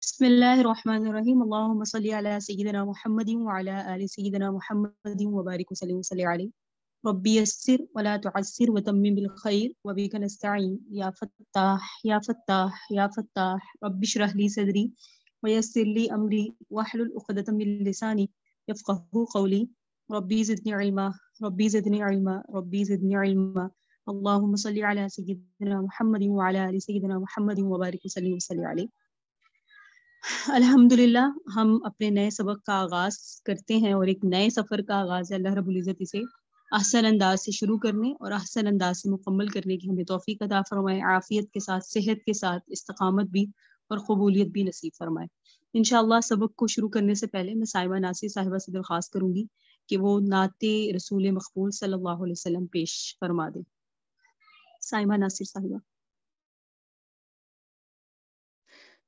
بسم الله الرحمن الرحيم اللهم صل على سيدنا محمد وعلى آل سيدنا محمد وبارك وسلم عليه ربي يسر ولا تعسر وتمم بالخير وبك نستعين يا فتاح يا فتاح يا فتاح رب اشرح لي صدري ويسر لي أمري واحلل عقدة من لساني يفقهوا قولي ربي زدني علما ربي زدني علما ربي زدني علما اللهم صل على سيدنا محمد وعلى آل سيدنا محمد وبارك وسلم عليه. الحمدللہ ہم اپنے نئے سبق کا آغاز کرتے ہیں اور ایک نئے سفر کا آغاز ہے اللہ رب العزت اسے احسن انداز سے شروع کرنے اور احسن انداز سے مکمل کرنے کی ہمیں توفیق عطا فرمائے، عافیت کے ساتھ، صحت کے ساتھ، استقامت بھی اور قبولیت بھی نصیب فرمائے. انشاءاللہ سبق کو شروع کرنے سے پہلے میں سائمہ ناصر صاحبہ سے درخواست کروں گی کہ وہ نعت رسول مقبول صلی اللہ علیہ وسلم پیش فرما دیں. سائمہ ناصر صاحبہ.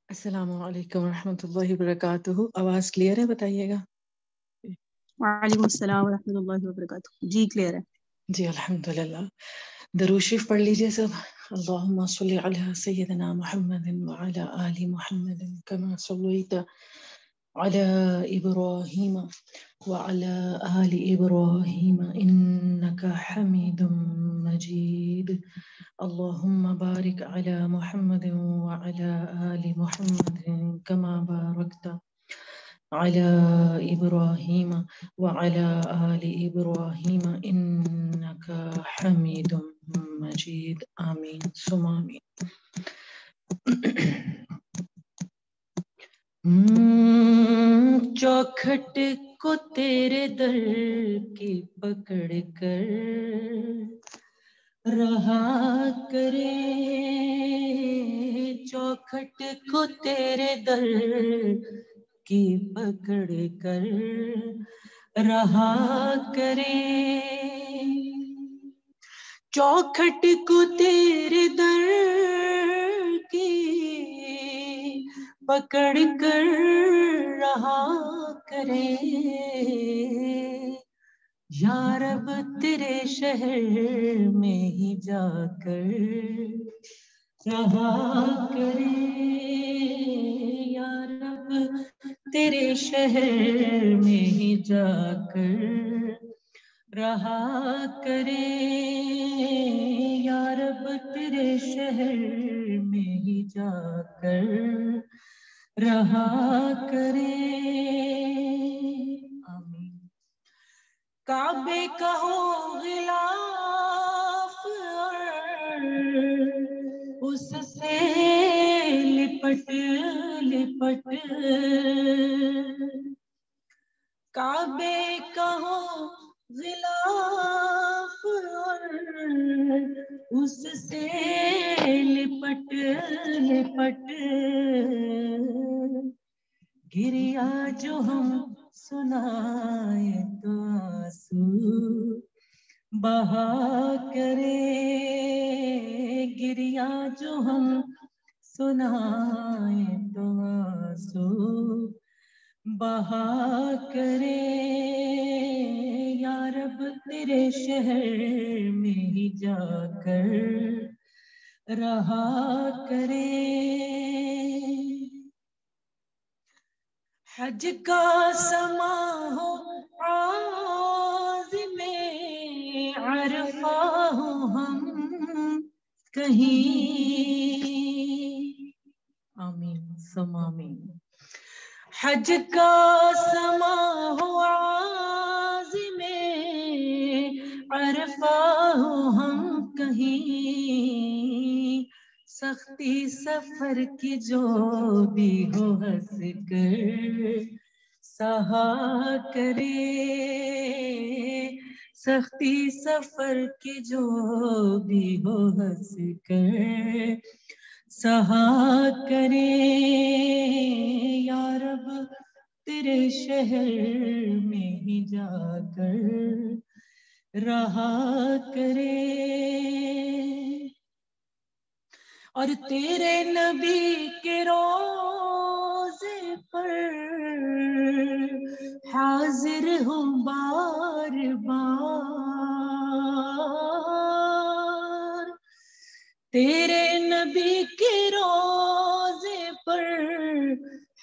السلام علیکم ورحمۃ اللہ وبرکاتہ. آواز کلیئر ہے؟ بتائیے گا. وعلیکم السلام ورحمۃ اللہ وبرکاتہ. جی کلیئر ہے. جی الحمدللہ. درود شریف پڑھ لیجیے سب. اللہم صلی علی سیدنا محمد وعلی آل محمد کما صلیت علی ابراہیم وعلی آل ابراہیم انک حمید مجید. اللہم بارک علی محمد وعلی آل محمد کما بارکت علی ابراہیم وعلی آل ابراہیم انک حمید مجید. آمین ثم آمین. چوکھٹ کو تیرے در کی پکڑ کر رہا کرے، چوکھٹ کو تیرے در کی پکڑ کر رہا کرے، چوکھٹ کو تیرے در کی پکڑ کر رہا کرے، یا رب تیرے شہر میں ہی جا کر رہا کرے، یا رب تیرے شہر میں ہی جا کر رہا کرے، یا رب تیرے شہر میں ہی جا کر رہا کرے. آمین. کعبے کا ہو غلاف اور اس سے لپٹ لپٹ، کعبے کا ہو غلاف اور اس سے لپٹ لپٹ، گریا جو ہم سنائے تو آنسو بہا کرے، گریا جو ہم سنائے تو آنسو بہا کرے، یا رب تیرے شہر میں ہی جا کر رہا کرے. حج کا سما ہو عازم عرفہ ہو ہم کہیں. آمین ثم آمین. حج کا سما ہو عازم عرفہ ہو ہم کہیں، سختی سفر کی جو بھی ہو ہنس کر سہا کرے، سختی سفر کی جو بھی ہو ہنس کر سہا کرے، یا رب تیرے شہر میں ہی جا کر رہا کرے، اور تیرے نبی کے روزے پر حاضر ہوں بار بار، تیرے نبی کے روزے پر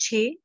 6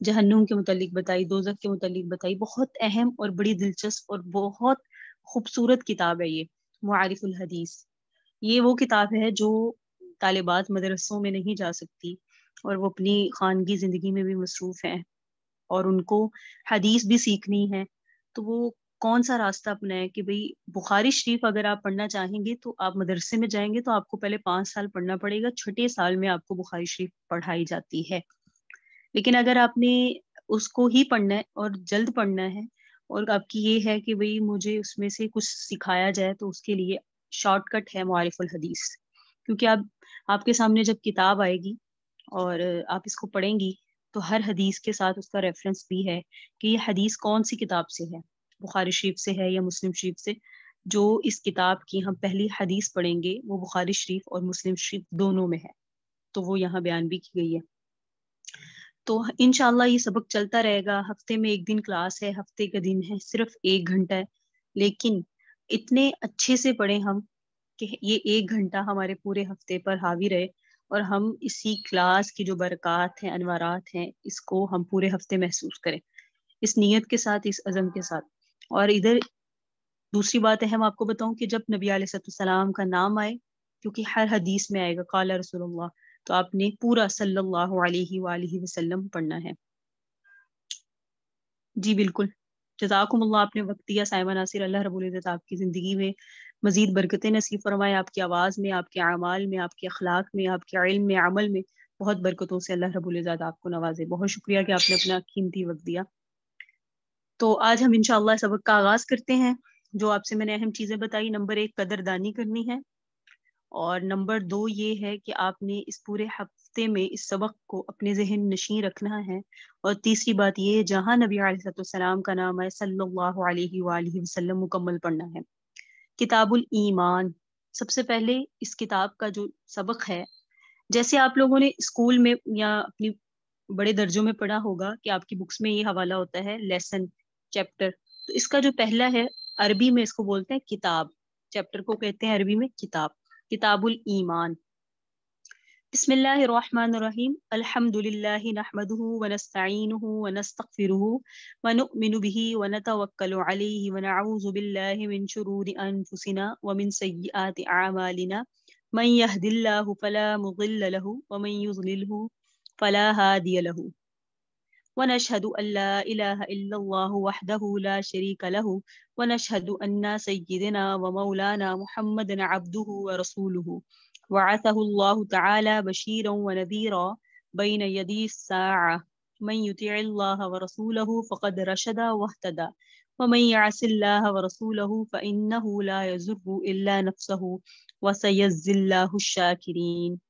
جہنم کے متعلق بتائی، دوزخ کے متعلق بتائی. بہت اہم اور بڑی دلچسپ اور بہت خوبصورت کتاب ہے یہ معارف الحدیث. یہ وہ کتاب ہے جو طالبات مدرسوں میں نہیں جا سکتی اور وہ اپنی خانگی زندگی میں بھی مصروف ہیں اور ان کو حدیث بھی سیکھنی ہے. تو وہ کون سا راستہ اپنائیں کہ بھئی بخاری شریف اگر آپ پڑھنا چاہیں گے تو آپ مدرسے میں جائیں گے تو آپ کو پہلے 5 سال پڑھنا پڑے گا. چھٹے سال میں آپ کو بخاری شریف پڑھائی جاتی ہے. لیکن اگر آپ نے اس کو ہی پڑھنا ہے اور جلد پڑھنا ہے اور آپ کی یہ ہے کہ بھئی مجھے اس میں سے کچھ سکھایا جائے تو اس کے لیے شارٹ کٹ ہے معارف الحدیث. کیونکہ آپ کے سامنے جب کتاب آئے گی اور آپ اس کو پڑھیں گی تو ہر حدیث کے ساتھ اس کا ریفرنس بھی ہے کہ یہ حدیث کون سی کتاب سے ہے، بخاری شریف سے ہے یا مسلم شریف سے. جو اس کتاب کی ہم پہلی حدیث پڑھیں گے وہ بخاری شریف اور مسلم شریف دونوں میں ہے، تو وہ یہاں بیان بھی کی گئی ہے. تو انشاءاللہ یہ سبق چلتا رہے گا. ہفتے میں 1 دن کلاس ہے، ہفتے کا دن ہے، صرف 1 گھنٹہ ہے، لیکن اتنے اچھے سے پڑھیں ہم کہ یہ 1 گھنٹہ ہمارے پورے ہفتے پر حاوی رہے اور ہم اسی کلاس کی جو برکات ہیں، انوارات ہیں، اس کو ہم پورے ہفتے محسوس کریں، اس نیت کے ساتھ، اس عزم کے ساتھ. اور ادھر دوسری بات اہم آپ کو بتاؤں کہ جب نبی علیہ السلام کا نام آئے، کیونکہ ہر حدیث میں آئے گا قال رسول اللہ، تو آپ نے پورا صلی اللہ علیہ وآلہ وسلم پڑھنا ہے. جی بالکل، جزاکم اللہ. آپ نے وقت دیا سائمہ ناصر. اللہ رب العزت آپ کی زندگی میں مزید برکتیں نصیب فرمائے، آپ کی آواز میں، آپ کے اعمال میں، آپ کے اخلاق میں، آپ کے علم میں، عمل میں بہت برکتوں سے اللہ رب العزت آپ کو نوازے. بہت شکریہ کہ آپ نے اپنا قیمتی وقت دیا. تو آج ہم انشاءاللہ سبق کا آغاز کرتے ہیں. جو آپ سے میں نے اہم چیزیں بتائی، نمبر 1 قدردانی کرنی ہے، اور نمبر 2 یہ ہے کہ آپ نے اس پورے ہفتے میں اس سبق کو اپنے ذہن نشین رکھنا ہے. اور تیسری بات یہ، جہاں نبی علیہ السلام کا نام ہے صلی اللہ علیہ وآلہ وسلم مکمل پڑھنا ہے. کتاب الایمان، سب سے پہلے اس کتاب کا جو سبق ہے، جیسے آپ لوگوں نے اسکول میں یا اپنی بڑے درجوں میں پڑھا ہوگا کہ آپ کی بکس میں یہ حوالہ ہوتا ہے لیسن، چیپٹر. تو اس کا جو پہلا ہے، عربی میں اس کو بولتے ہیں کتاب، چیپٹر کو کہتے ہیں عربی میں کتاب. کتاب الایمان. بسم اللہ الرحمن الرحیم. الحمد للہ نحمده ونستعینه ونستغفره ونؤمن به ونتوکل علیہ ونعوذ باللہ من شرور انفسنا ومن سیئات اعمالنا من يهد الله فلا مضل له ومن يضلله فلا هادي له ونشهد أن لا إله إلا الله وحده لا شريك له ونشهد أن سيدنا ومولانا محمد عبده ورسوله وعثه الله تعالى بشيرا ونذيرا بين يدي الساعة من يطع الله ورسوله فقد رشد واهتدى ومن يعص الله ورسوله فإنه لا يضر إلا نفسه وسيجزي الله الشاكرين.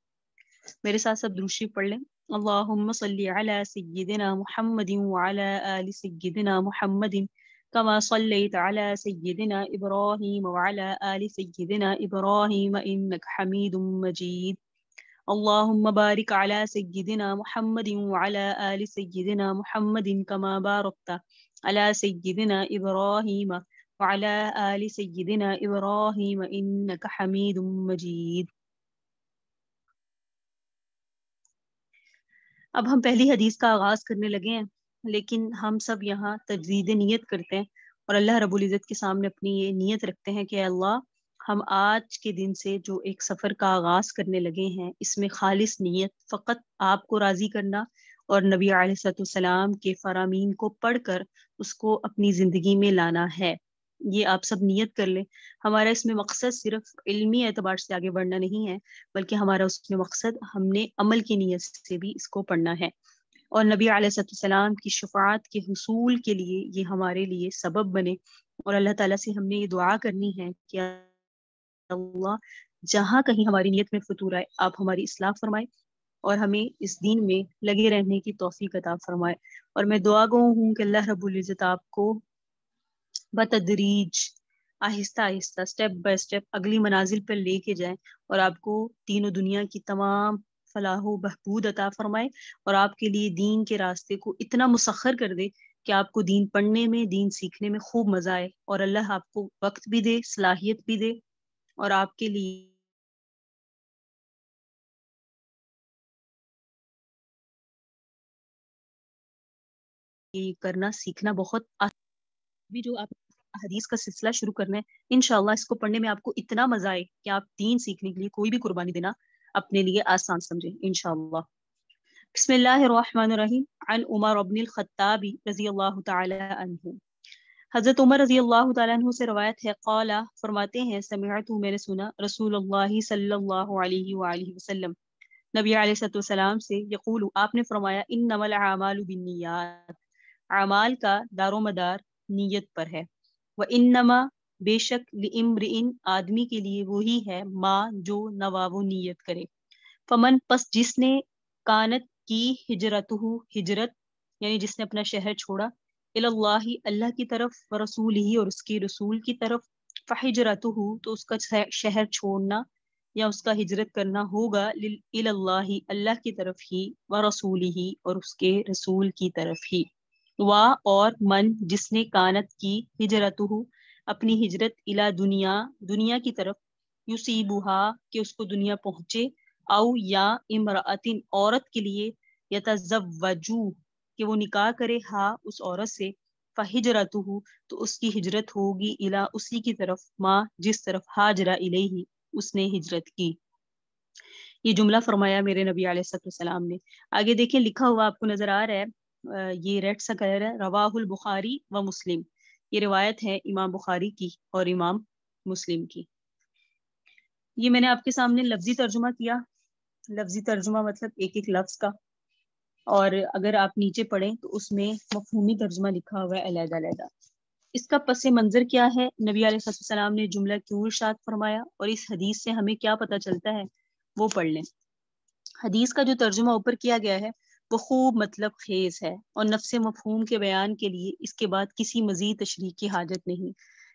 میرے ساتھ سب درود شریف پڑھ لیں. اللہم صلی علی سیدنا محمد وعلی آل سیدنا محمد کما صلیت علی سیدنا ابراہیم وعلی آل سیدنا ابراہیم انک حمید مجید. اللہم بارک علی سیدنا محمد وعلی آل سیدنا محمد کما بارکت علی سیدنا ابراہیم وعلی آل سیدنا ابراہیم انک حمید مجید. اب ہم پہلی حدیث کا آغاز کرنے لگے ہیں، لیکن ہم سب یہاں تجدید نیت کرتے ہیں اور اللہ رب العزت کے سامنے اپنی یہ نیت رکھتے ہیں کہ اے اللہ، ہم آج کے دن سے جو ایک سفر کا آغاز کرنے لگے ہیں، اس میں خالص نیت فقط آپ کو راضی کرنا اور نبی علیہ السلام کے فرامین کو پڑھ کر اس کو اپنی زندگی میں لانا ہے. یہ آپ سب نیت کر لیں. ہمارا اس میں مقصد صرف علمی اعتبار سے آگے بڑھنا نہیں ہے، بلکہ ہمارا اس میں مقصد ہم نے عمل کی نیت سے بھی اس کو پڑھنا ہے، اور نبی علیہ السلام کی شفاعت کے حصول کے لیے یہ ہمارے لیے سبب بنے. اور اللہ تعالیٰ سے ہم نے یہ دعا کرنی ہے کہ اللہ، جہاں کہیں ہماری نیت میں فتور آئے، آپ ہماری اصلاح فرمائے اور ہمیں اس دین میں لگے رہنے کی توفیق عطا فرمائے. اور میں دعا گو ہوں کہ اللہ رب العزت آپ کو بتدریج، آہستہ آہستہ، اسٹیپ بائی اسٹیپ اگلی منازل پر لے کے جائیں اور آپ کو دین و دنیا کی تمام فلاح و بہبود عطا فرمائے اور آپ کے لیے دین کے راستے کو اتنا مسخر کر دے کہ آپ کو دین پڑھنے میں، دین سیکھنے میں خوب مزہ آئے، اور اللہ آپ کو وقت بھی دے، صلاحیت بھی دے، اور آپ کے لیے یہ کرنا سیکھنا بہت بھی جو آپ حدیث کا سلسلہ شروع کرنا ہے انشاءاللہ اس کو پڑھنے میں آپ کو اتنا مزہ آئے کہ آپ دین سیکھنے کے لیے کوئی بھی قربانی دینا اپنے لیے آسان سمجھیں انشاءاللہ. بسم اللہ الرحمن الرحیم. عن عمر بن الخطاب رضی اللہ تعالی عنہ. حضرت عمر رضی اللہ تعالیٰ عنہ سے روایت ہے قال فرماتے ہیں سمعت میں نے سنا رسول اللہ صلی اللہ علیہ وآلہ وسلم نبی علیہ الصلوۃ والسلام سے یقول آپ نے فرمایا انما الاعمال بالنیات اعمال کا دار و مدار نیت پر ہے. وانما بے شک لامرئ آدمی کے لیے وہی ہے ما جو نواو نیت کرے. فمن پس جس نے کانت کی ہجرتہ ہجرت یعنی جس نے اپنا شہر چھوڑا اللہ اللہ کی طرف ورسولہ اور اس کے رسول کی طرف فہجرتہ تو اس کا شہر چھوڑنا یا اس کا ہجرت کرنا ہوگا اللہ اللہ کی طرف ہی ورسولہ اور اس کے رسول کی طرف ہی. اور من جس نے کانت کی ہجرتہ اپنی ہجرت الی دنیا دنیا کی طرف یصیبھا کہ اس کو دنیا پہنچے او یا امرأۃ عورت کے لیے یتزوجو کہ وہ نکاح کرے ہاں اس عورت سے فہجرتہ تو اس کی ہجرت ہوگی الی اسی کی طرف ماں جس طرف ہاجر الیہ اس نے ہجرت کی. یہ جملہ فرمایا میرے نبی علیہ الصلوۃ والسلام نے. آگے دیکھیں لکھا ہوا آپ کو نظر آ رہا ہے یہ ریڈ سا کلر ہے رواہ البخاری و مسلم. یہ روایت ہے امام بخاری کی اور امام مسلم کی. یہ میں نے آپ کے سامنے لفظی ترجمہ کیا. لفظی ترجمہ مطلب ایک ایک لفظ کا اور اگر آپ نیچے پڑھیں تو اس میں مفہومی ترجمہ لکھا ہوا ہے علیحدہ علیحدہ. اس کا پس منظر کیا ہے نبی علیہ السلام نے جملہ کیوں ارشاد فرمایا اور اس حدیث سے ہمیں کیا پتہ چلتا ہے وہ پڑھ لیں. حدیث کا جو ترجمہ اوپر کیا گیا ہے وہ خوب مطلب خیز ہے اور نفس مفہوم کے بیان کے لیے اس کے بعد کسی مزید تشریح کی حاجت نہیں،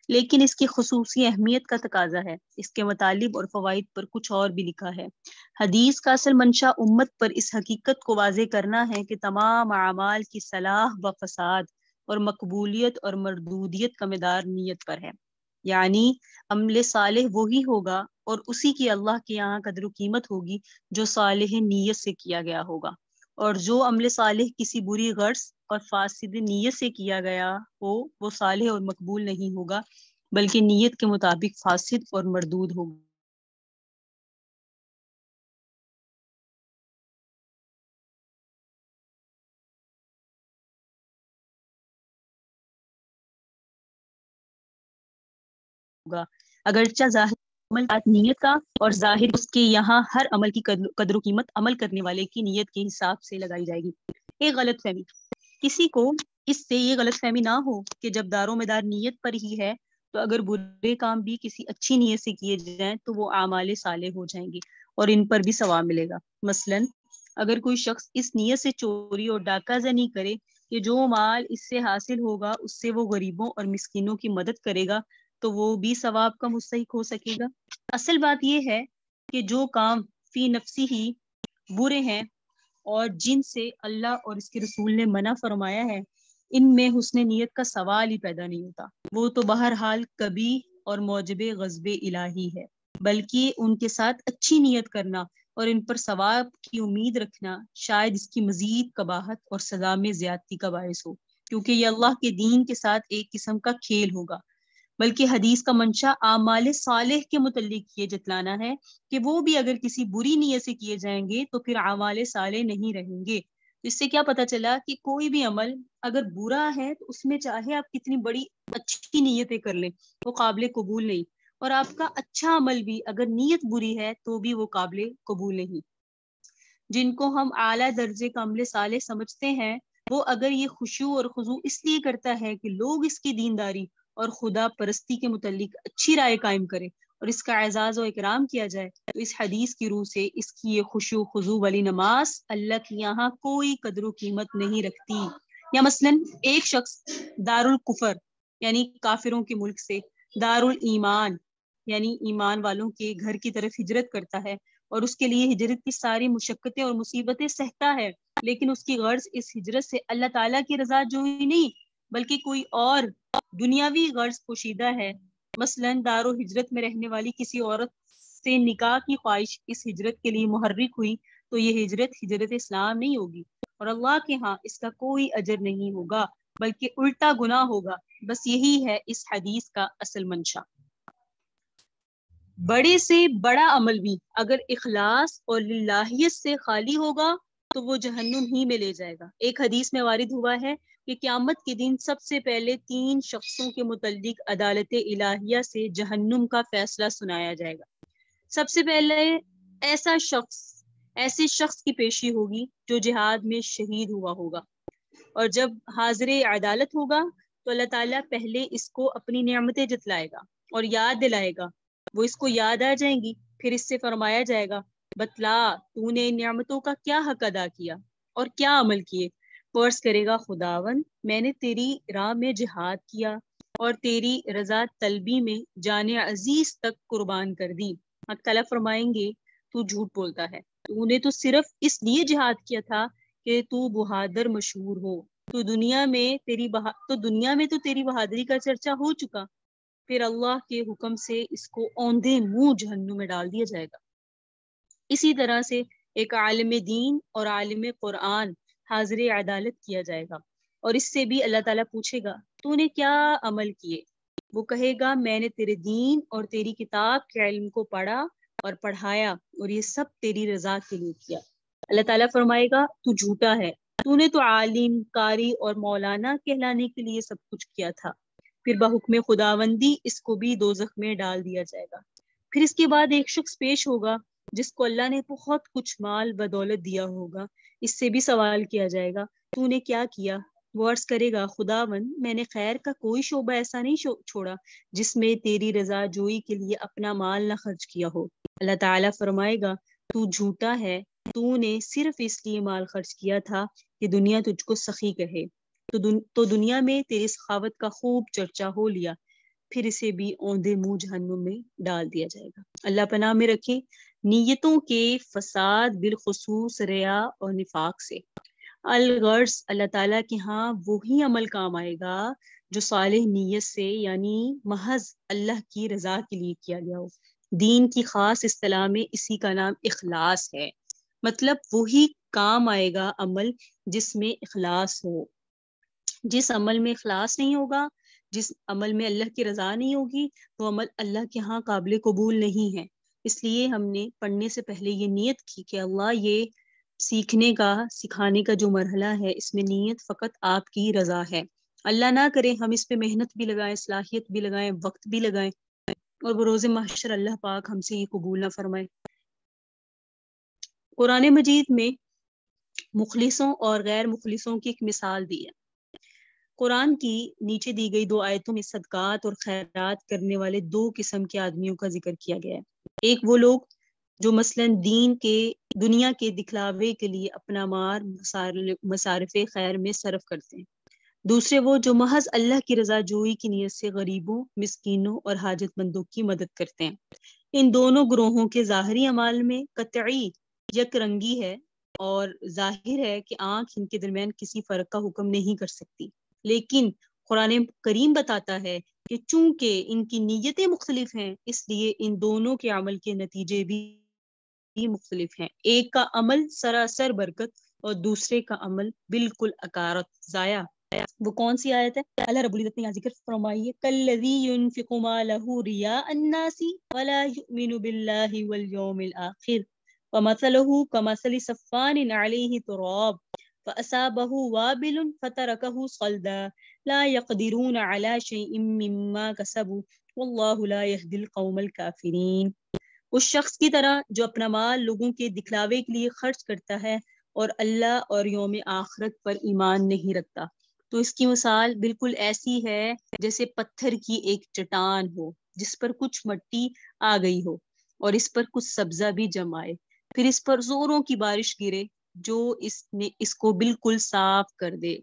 لیکن اس کی خصوصی اہمیت کا تقاضا ہے. اس کے مطالب اور فوائد پر کچھ اور بھی لکھا ہے. حدیث کا اصل منشا امت پر اس حقیقت کو واضح کرنا ہے کہ تمام اعمال کی صلاح و فساد اور مقبولیت اور مردودیت کا مدار نیت پر ہے. یعنی عمل صالح وہی ہوگا اور اسی کی اللہ کے یہاں قدر و قیمت ہوگی جو صالح نیت سے کیا گیا ہوگا، اور جو عمل صالح کسی بری غرض اور فاسد نیت سے کیا گیا ہو وہ صالح اور مقبول نہیں ہوگا بلکہ نیت کے مطابق فاسد اور مردود ہوگا. اگرچہ ظاہر عمل نیت کا اور ظاہر اس کے یہاں ہر عمل کی قدر و قیمت عمل کرنے والے کی نیت کے حساب سے لگائی جائے گی. ایک غلط فہمی کسی کو اس سے یہ غلط فہمی نہ ہو کہ جب دار و مدار نیت پر ہی ہے تو اگر برے کام بھی کسی اچھی نیت سے کیے جائیں تو وہ اعمال صالح ہو جائیں گے اور ان پر بھی ثواب ملے گا. مثلا اگر کوئی شخص اس نیت سے چوری اور ڈاکہ زنی کرے کہ جو مال اس سے حاصل ہوگا اس سے وہ غریبوں اور مسکینوں کی مدد کرے گا تو وہ بھی ثواب کا مستحق ہو سکے گا. اصل بات یہ ہے کہ جو کام فی نفسی ہی برے ہیں اور جن سے اللہ اور اس کے رسول نے منع فرمایا ہے ان میں حسن نیت کا سوال ہی پیدا نہیں ہوتا. وہ تو بہرحال کبھی اور موجب غضب الہی ہے، بلکہ ان کے ساتھ اچھی نیت کرنا اور ان پر ثواب کی امید رکھنا شاید اس کی مزید قباحت اور سزا میں زیادتی کا باعث ہو، کیونکہ یہ اللہ کے دین کے ساتھ ایک قسم کا کھیل ہوگا. بلکہ حدیث کا منشا اعمال صالح کے متعلق یہ جتلانا ہے کہ وہ بھی اگر کسی بری نیت سے کیے جائیں گے تو پھر اعمال صالح نہیں رہیں گے. اس سے کیا پتہ چلا کہ کوئی بھی عمل اگر برا ہے تو اس میں چاہے آپ کتنی بڑی اچھی نیتیں کر لیں وہ قابل قبول نہیں، اور آپ کا اچھا عمل بھی اگر نیت بری ہے تو بھی وہ قابل قبول نہیں. جن کو ہم اعلیٰ درجے کا عمل صالح سمجھتے ہیں وہ اگر یہ خشوع اور خضوع اس لیے کرتا ہے کہ لوگ اس کی دینداری اور خدا پرستی کے متعلق اچھی رائے قائم کرے اور اس کا اعزاز و اکرام کیا جائے تو اس حدیث کی روح سے اس کی یہ خشوع خضوع والی نماز اللہ کے یہاں کوئی قدر و قیمت نہیں رکھتی. یا مثلا ایک شخص دار الکفر یعنی کافروں کے ملک سے دار الایمان یعنی ایمان والوں کے گھر کی طرف ہجرت کرتا ہے اور اس کے لیے ہجرت کی ساری مشقتیں اور مصیبتیں سہتا ہے، لیکن اس کی غرض اس ہجرت سے اللہ تعالیٰ کی رضا جوئی نہیں بلکہ کوئی اور دنیاوی غرض پوشیدہ ہے. مثلا دار و ہجرت میں رہنے والی کسی عورت سے نکاح کی خواہش اس ہجرت کے لیے محرک ہوئی تو یہ ہجرت اسلام نہیں ہوگی اور اللہ کے ہاں اس کا کوئی اجر نہیں ہوگا بلکہ الٹا گناہ ہوگا۔ بس یہی ہے اس حدیث کا اصل منشا۔ بڑے سے بڑا عمل بھی اگر اخلاص اور للہیت سے خالی ہوگا تو وہ جہنم ہی میں لے جائے گا۔ ایک حدیث میں وارد ہوا ہے کہ قیامت کے دن سب سے پہلے 3 شخصوں کے متعلق عدالت الہیہ سے جہنم کا فیصلہ سنایا جائے گا۔ سب سے پہلے ایسے شخص کی پیشی ہوگی جو جہاد میں شہید ہوا ہوگا، اور جب حاضر عدالت ہوگا تو اللہ تعالیٰ پہلے اس کو اپنی نعمتیں جتلائے گا اور یاد دلائے گا۔ وہ اس کو یاد آ جائیں گی، پھر اس سے فرمایا جائے گا بتلا تو نے ان نعمتوں کا کیا حق ادا کیا اور کیا عمل کیے؟ وہ عرض کرے گا خداوند میں نے تیری راہ میں جہاد کیا اور تیری رضا طلبی میں جان عزیز تک قربان کر دی۔ حق تعالیٰ فرمائیں گے تو جھوٹ بولتا ہے، تو نے تو صرف اس لیے جہاد کیا تھا کہ تو بہادر مشہور ہو، تو دنیا میں تو تیری بہادری کا چرچا ہو چکا۔ پھر اللہ کے حکم سے اس کو اوندھے منہ جہنم میں ڈال دیا جائے گا۔ اسی طرح سے ایک عالم دین اور عالم قرآن حاضر عدالت کیا جائے گا، اور اس سے بھی اللہ تعالیٰ پوچھے گا تو نے کیا عمل کیے؟ وہ کہے گا میں نے تیرے دین اور تیری کتاب کے علم کو پڑھا اور پڑھایا، اور یہ سب تیری رضا کے لیے کیا۔ اللہ تعالیٰ فرمائے گا تو جھوٹا ہے، تو نے تو عالم، قاری اور مولانا کہلانے کے لیے سب کچھ کیا تھا۔ پھر بحکم خداوندی اس کو بھی دوزخ میں ڈال دیا جائے گا۔ پھر اس کے بعد ایک شخص پیش ہوگا جس کو اللہ نے بہت کچھ مال بدولت دیا ہوگا، اس سے بھی سوال کیا جائے گا تو نے کیا کیا؟ وہ عرض کرے گا خداوند میں نے خیر کا کوئی شعبہ ایسا نہیں چھوڑا جس میں تیری رضا جوئی کے لیے اپنا مال نہ خرچ کیا ہو۔ اللہ تعالیٰ فرمائے گا تو جھوٹا ہے، تو نے صرف اس لیے مال خرچ کیا تھا کہ دنیا تجھ کو سخی کہے، تو دنیا میں تیری سخاوت کا خوب چرچا ہو لیا، پھر اسے بھی اوندھے منہ جہنم میں ڈال دیا جائے گا۔ اللہ پناہ میں رکھے نیتوں کے فساد بالخصوص ریا اور نفاق سے۔ الغرض اللہ تعالیٰ کے ہاں وہی عمل کام آئے گا جو صالح نیت سے یعنی محض اللہ کی رضا کے لیے کیا گیا ہو۔ دین کی خاص اصطلاح میں اسی کا نام اخلاص ہے، مطلب وہی کام آئے گا عمل جس میں اخلاص ہو۔ جس عمل میں اخلاص نہیں ہوگا، جس عمل میں اللہ کی رضا نہیں ہوگی، وہ عمل اللہ کے ہاں قابل قبول نہیں ہے۔ اس لیے ہم نے پڑھنے سے پہلے یہ نیت کی کہ اللہ یہ سیکھنے کا سکھانے کا جو مرحلہ ہے اس میں نیت فقط آپ کی رضا ہے۔ اللہ نہ کرے ہم اس پہ محنت بھی لگائیں، صلاحیت بھی لگائیں، وقت بھی لگائیں، اور بروز محشر اللہ پاک ہم سے یہ قبول نہ فرمائے۔ قرآن مجید میں مخلصوں اور غیر مخلصوں کی ایک مثال دی ہے۔ قرآن کی نیچے دی گئی 2 آیتوں میں صدقات اور خیرات کرنے والے 2 قسم کے آدمیوں کا ذکر کیا گیا ہے۔ ایک وہ لوگ جو مثلاً دنیا کے دکھلاوے کے لیے اپنا مال مصارف خیر میں صرف کرتے ہیں۔ دوسرے وہ جو محض اللہ کی رضا جوئی کی نیت سے غریبوں، مسکینوں اور حاجت مندوں کی مدد کرتے ہیں۔ ان دونوں گروہوں کے ظاہری اعمال میں قطعی یک رنگی ہے، اور ظاہر ہے کہ آنکھ ان کے درمیان کسی فرق کا حکم نہیں کر سکتی، لیکن قرآن کریم بتاتا ہے کہ چونکہ ان کی نیتیں مختلف ہیں اس لیے ان دونوں کے عمل کے نتیجے بھی مختلف ہیں۔ ایک کا عمل سراسر برکت اور دوسرے کا عمل بالکل اکارت ضائع۔ وہ کون سی آیت ہے؟ اللہ رب العزت نے یہاں ذکر فرمائی ہے کالذی ينفق مالہ رئاء الناس ولا یؤمن باللہ والیوم الآخر ومثلہ کمثل صفوان علیہ تراب فأصابه وابل فتركه صلدا لا يقدرون على شيء مما كسبوا والله لا يهدي القوم الكافرين۔ اس شخص کی طرح جو اپنا مال لوگوں کے دکھلاوے کے لیے خرچ کرتا ہے اور اللہ اور یوم آخرت پر ایمان نہیں رکھتا، تو اس کی مثال بالکل ایسی ہے جیسے پتھر کی ایک چٹان ہو جس پر کچھ مٹی آ گئی ہو اور اس پر کچھ سبزہ بھی جمائے، پھر اس پر زوروں کی بارش گرے جو اس کو بالکل صاف کر دے۔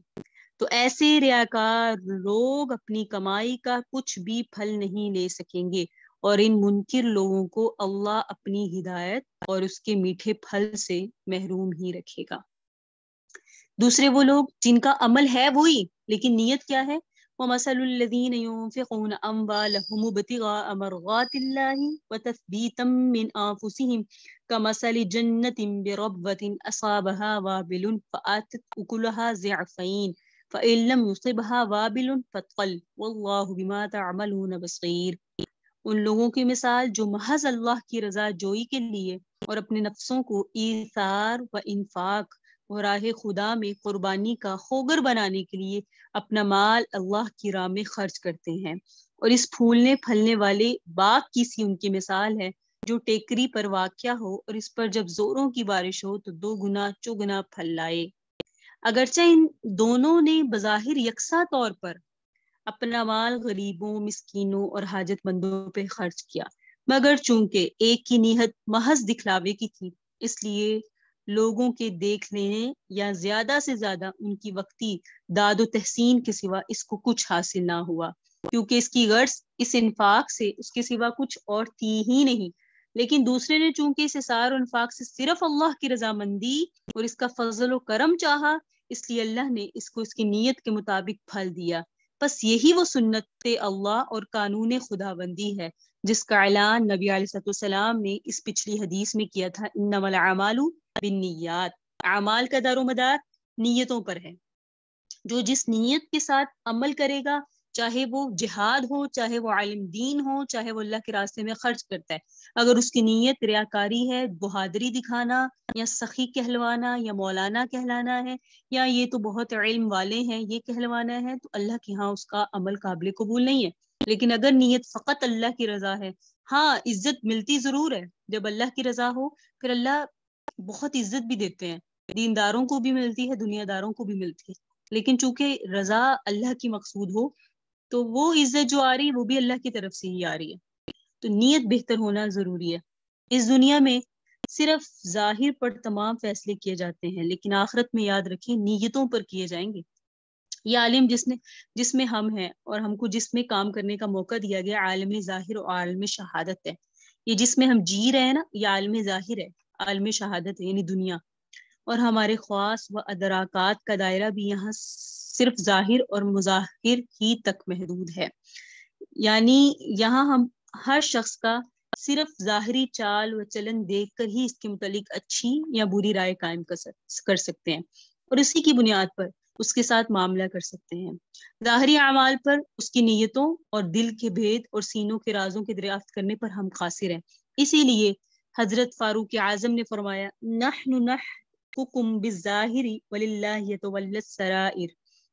تو ایسے ریاکار لوگ اپنی کمائی کا کچھ بھی پھل نہیں لے سکیں گے، اور ان منکر لوگوں کو اللہ اپنی ہدایت اور اس کے میٹھے پھل سے محروم ہی رکھے گا۔ دوسرے وہ لوگ جن کا عمل ہے وہی لیکن نیت کیا ہے؟ ومثل الذين ينفقون أموالهم ابتغاء مرضات الله وتثبيتا من أنفسهم كمثل جنة بربوة أصابها وابل فآتت أكلها ضعفين فإن لم يصبها وابل فطل والله بما تعملون بصير. ان لوگوں کی مثال جو محض اللہ کی رضا جوئی کے لیے اور اپنے نفسوں کو ایثار و انفاق اور راہ خدا میں قربانی کا خوگر بنانے کے لیے اپنا مال اللہ کی راہ میں خرچ کرتے ہیں، اور اس پھولنے پھلنے والے باغ کی سی ان کی مثال ہے جو ٹیکری پر واقع ہو اور اس پر جب زوروں کی بارش ہو تو 2 گنا چوگنا پھل لائے۔ اگرچہ ان دونوں نے بظاہر یکساں طور پر اپنا مال غریبوں، مسکینوں اور حاجت مندوں پہ خرچ کیا، مگر چونکہ ایک کی نیت محض دکھلاوے کی تھی اس لیے لوگوں کے دیکھ لینے یا زیادہ سے زیادہ ان کی وقتی داد و تحسین کے سوا اس کو کچھ حاصل نہ ہوا، کیونکہ اس کی غرض اس انفاق سے اس کے سوا کچھ اور تھی ہی نہیں۔ لیکن دوسرے نے چونکہ اس اثار و انفاق سے صرف اللہ کی رضامندی اور اس کا فضل و کرم چاہا، اس لیے اللہ نے اس کو اس کی نیت کے مطابق پھل دیا۔ بس یہی وہ سنت اللہ اور قانون خداوندی ہے جس کا اعلان نبی علیہ السلام نے اس پچھلی حدیث میں کیا تھا، انما الاعمال بالنیات، اعمال کا دار و مدار نیتوں پر ہے۔ جو جس نیت کے ساتھ عمل کرے گا، چاہے وہ جہاد ہو، چاہے وہ عالم دین ہو، چاہے وہ اللہ کے راستے میں خرچ کرتا ہے، اگر اس کی نیت ریاکاری ہے، بہادری دکھانا یا سخی کہلوانا یا مولانا کہلانا ہے، یا یہ تو بہت علم والے ہیں یہ کہلوانا ہے، تو اللہ کے ہاں اس کا عمل قابل قبول نہیں ہے۔ لیکن اگر نیت فقط اللہ کی رضا ہے، ہاں عزت ملتی ضرور ہے جب اللہ کی رضا ہو، پھر اللہ بہت عزت بھی دیتے ہیں، دینداروں کو بھی ملتی ہے، دنیا داروں کو بھی ملتی ہے، لیکن چونکہ رضا اللہ کی مقصود ہو تو وہ عزت جو آ رہی ہے وہ بھی اللہ کی طرف سے ہی آ رہی ہے۔ تو نیت بہتر ہونا ضروری ہے۔ اس دنیا میں صرف ظاہر پر تمام فیصلے کیے جاتے ہیں، لیکن آخرت میں یاد رکھیں نیتوں پر کیے جائیں گے۔ یہ عالم جس میں ہم ہیں اور ہم کو جس میں کام کرنے کا موقع دیا گیا، عالم ظاہر اور عالم شہادت ہے۔ یہ جس میں ہم جی رہے ہیں نا، یہ عالم ظاہر ہے، عالم شہادت ہے یعنی دنیا، اور ہمارے خواص و ادراکات کا دائرہ بھی یہاں صرف ظاہر اور مظاہر ہی تک محدود ہے۔ یعنی یہاں ہم ہر شخص کا صرف ظاہری چال و چلن دیکھ کر ہی اس کے متعلق اچھی یا بری رائے قائم کر سکتے ہیں، اور اسی کی بنیاد پر اس کے ساتھ معاملہ کر سکتے ہیں۔ ظاہری اعمال پر اس کی نیتوں اور دل کے بھید اور سینوں کے رازوں کی دریافت کرنے پر ہم قاصر ہیں۔ اسی لیے حضرت فاروق اعظم نے فرمایا، نحن نحکم بالظاہر وللہ یتولی السرائر،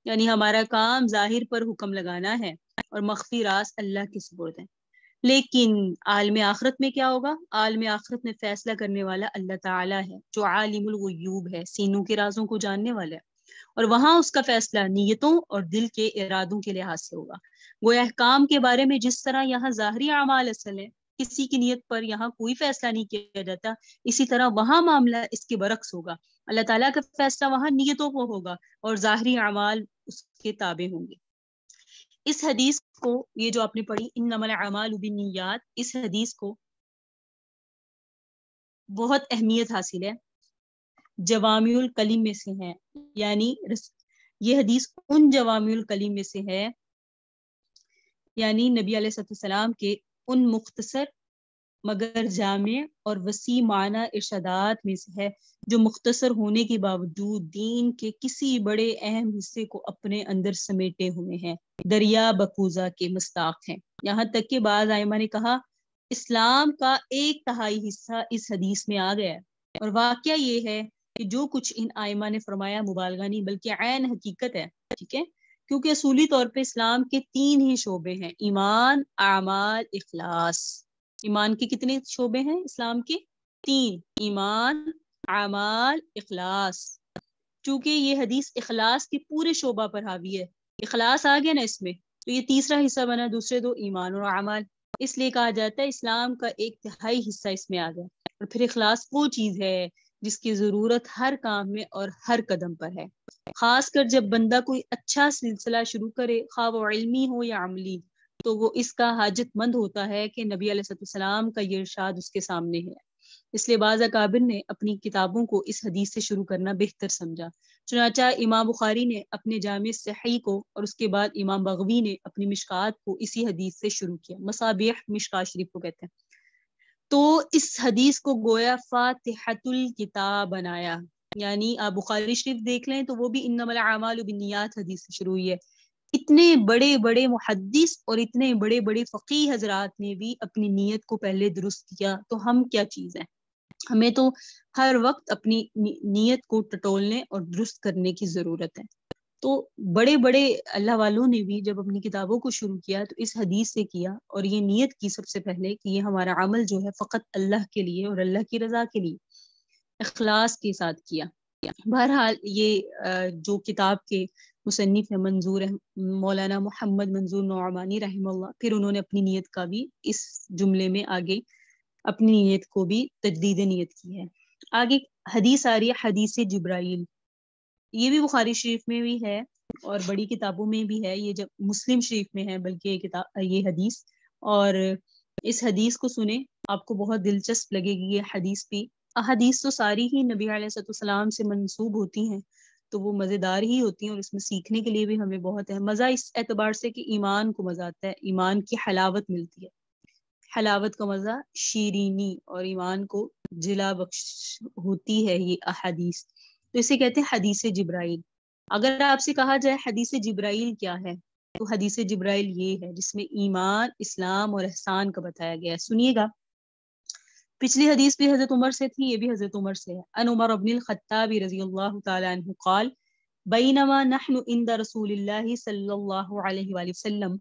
یعنی ہمارا کام ظاہر پر حکم لگانا ہے اور مخفی راز اللہ کے سپرد ہے۔ لیکن عالم آخرت میں کیا ہوگا؟ عالم آخرت میں فیصلہ کرنے والا اللہ تعالیٰ ہے جو عالم الغیوب ہے، سینوں کے رازوں کو جاننے والا ہے، اور وہاں اس کا فیصلہ نیتوں اور دل کے ارادوں کے لحاظ سے ہوگا۔ گویا احکام کے بارے میں جس طرح یہاں ظاہری اعمال اصل ہے، کسی کی نیت پر یہاں کوئی فیصلہ نہیں کیا جاتا، اسی طرح وہاں معاملہ اس کے برعکس ہوگا۔ اللہ تعالیٰ کا فیصلہ وہاں نیتوں کو ہوگا اور ظاہری اعمال اس کے تابع ہوں گے۔ اس حدیث کو، یہ جو آپ نے پڑھی انما الاعمال بالنیات، اس حدیث کو بہت اہمیت حاصل ہے، جوامع الکلم میں سے ہے، یعنی یہ حدیث ان جوامع الکلم میں سے ہے، یعنی نبی علیہ السلام کے ان مختصر مگر جامع اور وسیع معنی ارشادات میں سے ہے جو مختصر ہونے کے باوجود دین کے کسی بڑے اہم حصے کو اپنے اندر سمیٹے ہوئے ہیں، دریا بکوزہ کے مصداق ہیں۔ یہاں تک کہ بعض ائمہ نے کہا اسلام کا 1/3 حصہ اس حدیث میں آ گیا ہے، اور واقعہ یہ ہے کہ جو کچھ ان ائمہ نے فرمایا مبالغہ نہیں بلکہ عین حقیقت ہے، ٹھیک ہے، کیونکہ اصولی طور پہ اسلام کے 3 ہی شعبے ہیں، ایمان، اعمال، اخلاص۔ ایمان کے کتنے شعبے ہیں اسلام کے؟ 3، ایمان، اعمال، اخلاص۔ چونکہ یہ حدیث اخلاص کے پورے شعبہ پر حاوی ہے، اخلاص آ گیا نا اس میں، تو یہ تیسرا حصہ بنا، دوسرے 2 ایمان اور اعمال، اس لیے کہا جاتا ہے اسلام کا 1/3 حصہ اس میں آ گیا۔ اور پھر اخلاص وہ چیز ہے جس کی ضرورت ہر کام میں اور ہر قدم پر ہے، خاص کر جب بندہ کوئی اچھا سلسلہ شروع کرے، خواہ وہ علمی ہو یا عملی، تو وہ اس کا حاجت مند ہوتا ہے کہ نبی علیہ السلام کا یہ ارشاد اس کے سامنے ہے۔ اس لیے بعض اکابر نے اپنی کتابوں کو اس حدیث سے شروع کرنا بہتر سمجھا، چنانچہ امام بخاری نے اپنے جامع صحیح کو اور اس کے بعد امام بغوی نے اپنی مشکات کو اسی حدیث سے شروع کیا. مصابیح مشکات شریف کو کہتے ہیں. تو اس حدیث کو گویا فاتحۃ الکتاب بنایا. یعنی آپ بخاری شریف دیکھ لیں تو وہ بھی انما الاعمال بالنیات حدیث سے شروع ہوئی ہے. اتنے بڑے بڑے محدث اور اتنے بڑے بڑے فقیہ حضرات نے بھی اپنی نیت کو پہلے درست کیا. تو ہم کیا چیز ہیں؟ ہمیں تو ہر وقت اپنی نیت کو ٹٹولنے اور درست کرنے کی ضرورت ہے. تو بڑے بڑے اللہ والوں نے بھی جب اپنی کتابوں کو شروع کیا تو اس حدیث سے کیا اور یہ نیت کی سب سے پہلے کہ یہ ہمارا عمل جو ہے فقط اللہ کے لیے اور اللہ کی رضا کے لیے اخلاص کے ساتھ کیا. بہرحال یہ جو کتاب کے مصنف ہے منظور مولانا محمد منظور نعمانی رحمہ اللہ، پھر انہوں نے اپنی نیت کا بھی اس جملے میں آگے اپنی نیت کو بھی تجدید نیت کی ہے. آگے حدیث آ رہی ہے حدیث جبرائیل. یہ بھی بخاری شریف میں بھی ہے اور بڑی کتابوں میں بھی ہے. یہ جب مسلم شریف میں ہے بلکہ یہ حدیث. اور اس حدیث کو سنیں، آپ کو بہت دلچسپ لگے گی یہ حدیث بھی. احادیث تو ساری ہی نبی علیہ السلام سے منسوب ہوتی ہیں تو وہ مزیدار ہی ہوتی ہیں اور اس میں سیکھنے کے لیے بھی ہمیں بہت ہے. مزہ اس اعتبار سے کہ ایمان کو مزہ آتا ہے، ایمان کی حلاوت ملتی ہے. حلاوت کا مزہ شیرینی اور ایمان کو جلا بخش ہوتی ہے یہ احادیث. تو اسے کہتے ہیں حدیث جبرائیل. اگر آپ سے کہا جائے حدیث جبرائیل کیا ہے تو حدیث جبرائیل یہ ہے جس میں ایمان، اسلام اور احسان کا بتایا گیا ہے. سنیے گا، پچھلی حدیث بھی حضرت عمر سے تھی، یہ بھی حضرت عمر سے ہے. ان عمر بن الخطاب رضی اللہ تعالی عنہ قال بینما نحن عند رسول اللہ صلی اللہ علیہ وآلہ وسلم.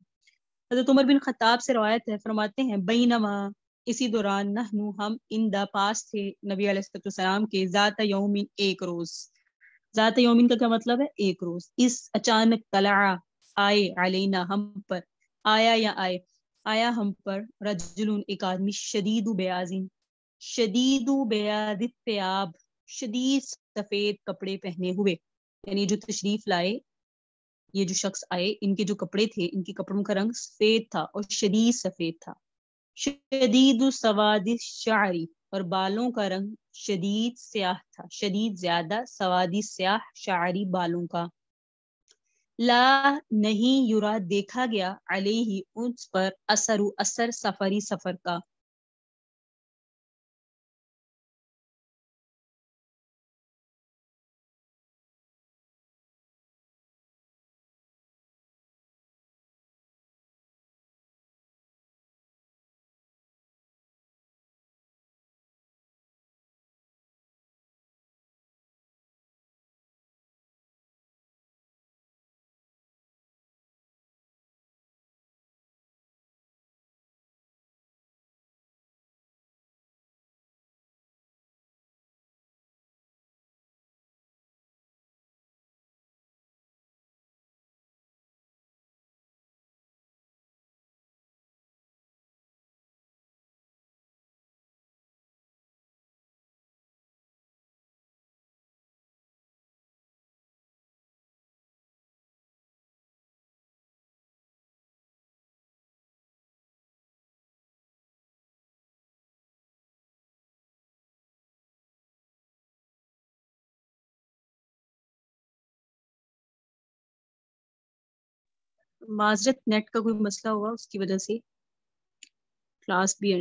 حضرت عمر بن خطاب سے روایت ہے، فرماتے ہیں بینما اسی دوران نحنو ہم اندا پاس تھے نبی علیہ السلام کے ذات یومن ایک روز. ذات یومن کا کیا مطلب ہے؟ ایک روز. اس اچانک طلع آئے علینا ہم پر، آیا یا آیا ہم پر رجل ایک آدمی شدید بیاضین، شدید بیاض الثیاب، شدید سفید کپڑے پہنے ہوئے. یعنی جو تشریف لائے یہ جو شخص آئے ان کے جو کپڑے تھے ان کے کپڑوں کا رنگ سفید تھا اور شدید سفید تھا. شدید سواد الشعری اور بالوں کا رنگ شدید سیاہ تھا، شدید زیادہ سوادی سیاہ شعری بالوں کا. لا نہیں یرا دیکھا گیا علیہ اس پر اثر سفری سفر کا. معذرت، نیٹ کا کوئی مسئلہ ہوا اس کی وجہ سے کلاس بھی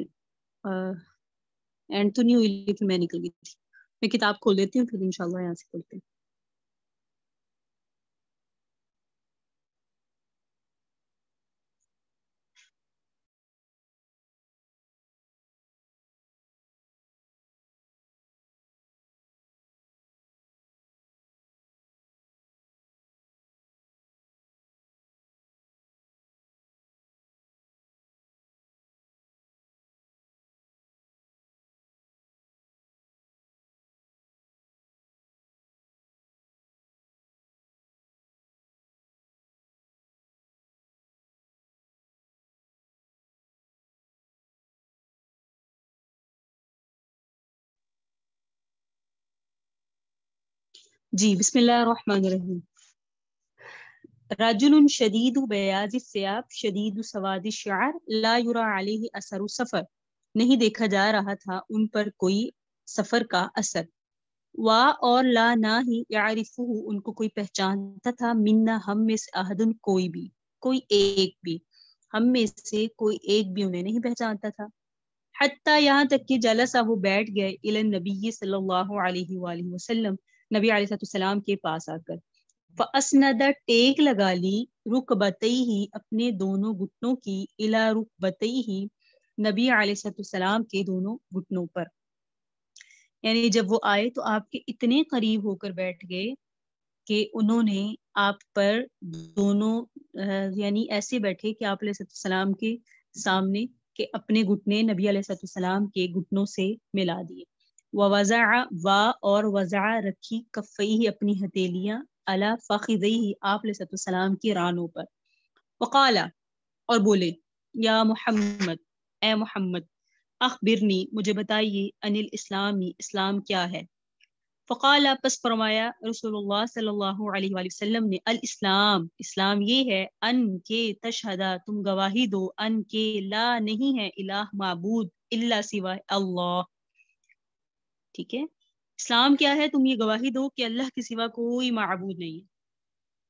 اینڈ تو نہیں ہوئی لیکن میں نکل گئی تھی. میں کتاب کھول دیتی ہوں پھر انشاءاللہ یہاں سے پڑھتے ہیں. جی بسم اللہ الرحمن الرحیم. رجل شدید بیاض الثیاب شدید سواد الشعر لا یرا علیہ اثر سفر. نہیں دیکھا جا رہا تھا ان پر کوئی سفر کا اثر. وا اور لا نہ ہی یعرفہ ان کو کوئی پہچانتا تھا، منا ہم میں سے احدن کوئی بھی، کوئی ایک بھی، ہم میں سے کوئی ایک بھی انہیں نہیں پہچانتا تھا، حتیٰ یہاں تک کہ جلسہ وہ بیٹھ گئے الی النبی صلی اللہ علیہ وآلہ وسلم، نبی علیہ السلام کے پاس آ کر، فاسند ٹیک لگا لی رکبتیہ اپنے دونوں گھٹنوں کی، الی رکبتیہ نبی علیہ السلام کے دونوں گھٹنوں پر، یعنی جب وہ آئے تو آپ کے اتنے قریب ہو کر بیٹھ گئے کہ انہوں نے آپ پر دونوں یعنی ایسے بیٹھے کہ آپ علیہ السلام کے سامنے کہ اپنے گھٹنے نبی علیہ السلام کے گھٹنوں سے ملا دیے، ووضع اور وضع رکھی کفیہ اپنی ہتھیلیاں، علی فخذیہ آپ علیہ السلام کی رانوں پر، وقالا اور بولے، یا محمد اے محمد، اخبرنی مجھے بتائیے، ان الاسلامی اسلام کیا ہے، فقال پس فرمایا رسول اللہ صلی اللہ علیہ وآلہ وسلم نے، الاسلام اسلام یہ ہے، ان کے تشہدہ تم گواہی دو، ان کے لا نہیں ہے الہ معبود الا سوائے اللہ، ٹھیک ہے، اسلام کیا ہے، تم یہ گواہی دو کہ اللہ کے سوا کوئی معبود نہیں ہے،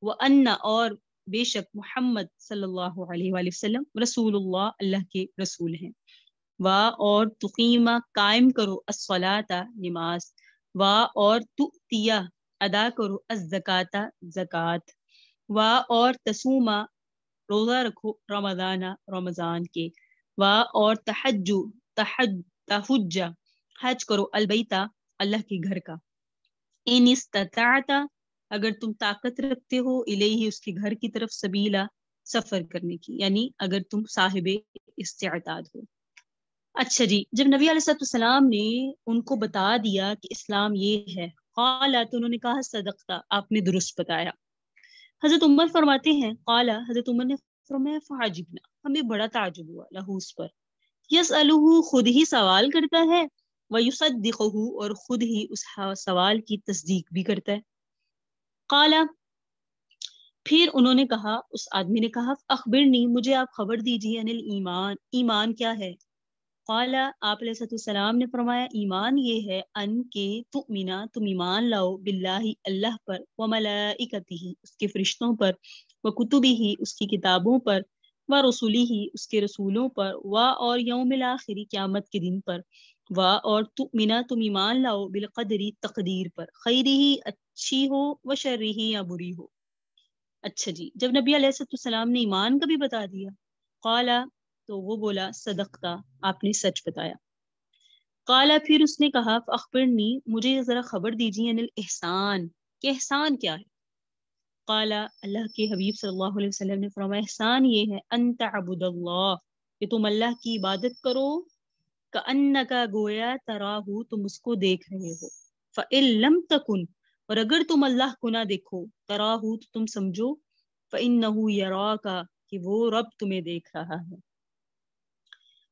وَأَنَّ اور بے شک محمد صلی اللہ علیہ وآلہ وسلم رسول اللہ اللہ کے رسول ہیں، اور تقیمہ قائم کرو الصلاۃ نماز، اور تؤتیہ ادا کرو الزکاۃ زکات، اور تسوما روزہ رکھو رمضان رمضان کے، اور تحج حج کرو البیتا اللہ کے گھر کا، ان استطاعت اگر تم طاقت رکھتے ہو، الیہ اس کے گھر کی طرف، سبیلا سفر کرنے کی، یعنی اگر تم صاحب استعداد ہو۔ اچھا جی، جب نبی علیہ السلام نے ان کو بتا دیا کہ اسلام یہ ہے، قالا تو انہوں نے کہا صدقتا آپ نے درست بتایا۔ حضرت عمر فرماتے ہیں، قالا حضرت عمر نے فرمایا فعجبنا ہمیں بڑا تعجب ہوا، لہو اس پر، یسألہ خود ہی سوال کرتا ہے، ویصدقہ اور خود ہی اس سوال کی تصدیق بھی کرتا ہے۔ قالا پھر انہوں نے کہا، اس آدمی نے کہا، اخبرنی مجھے آپ خبر دیجیے، ان الایمان ایمان کیا ہے، قال آپ علیہ السلام نے فرمایا، ایمان یہ ہے، ان کے تؤمنا تم ایمان لاؤ، باللہ اللہ پر، وملائکتہ اس کے فرشتوں پر، وکتبہ اس کی کتابوں پر، ورسلہ اس کے رسولوں پر، اور یوم الاخر قیامت کے دن پر، اور تؤمنا تم ایمان لاؤ بالقدر تقدیر پر، خیرہ اچھی ہو وشرہ یا بری ہو۔ اچھا جی، جب نبی علیہ السلام نے ایمان کا بھی بتا دیا، قال تو وہ بولا صدقتا آپ نے سچ بتایا۔ قال پھر اس نے کہا فاخبرنی مجھے ذرا خبر دیجیے، ان الاحسان کہ احسان کیا ہے، قال اللہ کے حبیب صلی اللہ علیہ وسلم نے فرمایا، احسان یہ ہے، ان تعبد اللہ کہ تم اللہ کی عبادت کرو، کأنک گویا تراہ تم اس کو دیکھ رہے ہو، فإن لم تکن اور اگر تم اللہ کو نہ دیکھو، تراہ تو تم سمجھو، فإنہ یراک کہ وہ رب تمہیں دیکھ رہا ہے۔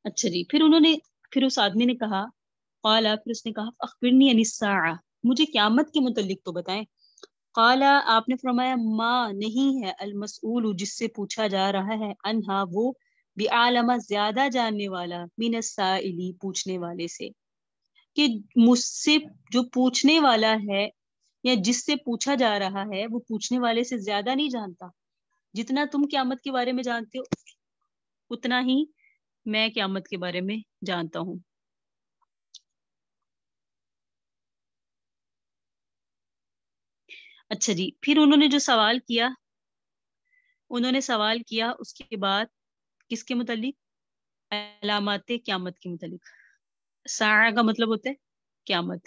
اچھا جی، پھر اس آدمی نے کہا، قال پھر اس نے کہا اخبرنی عن الساعہ مجھے قیامت کے متعلق تو بتائیں، قال آپ نے فرمایا، ما نہیں ہے، المسئول جس سے پوچھا جا رہا ہے، انہا وہ، بعالم زیادہ جاننے والا، من السائلی پوچھنے والے سے، کہ مجھ سے جو پوچھنے والا ہے یا جس سے پوچھا جا رہا ہے وہ پوچھنے والے سے زیادہ نہیں جانتا، جتنا تم قیامت کے بارے میں جانتے ہو اتنا ہی میں قیامت کے بارے میں جانتا ہوں۔ اچھا جی، پھر انہوں نے جو سوال کیا، اس کے بعد کس کے متعلق، علامات قیامت کے متعلق، ساعہ کا مطلب ہوتا ہے قیامت۔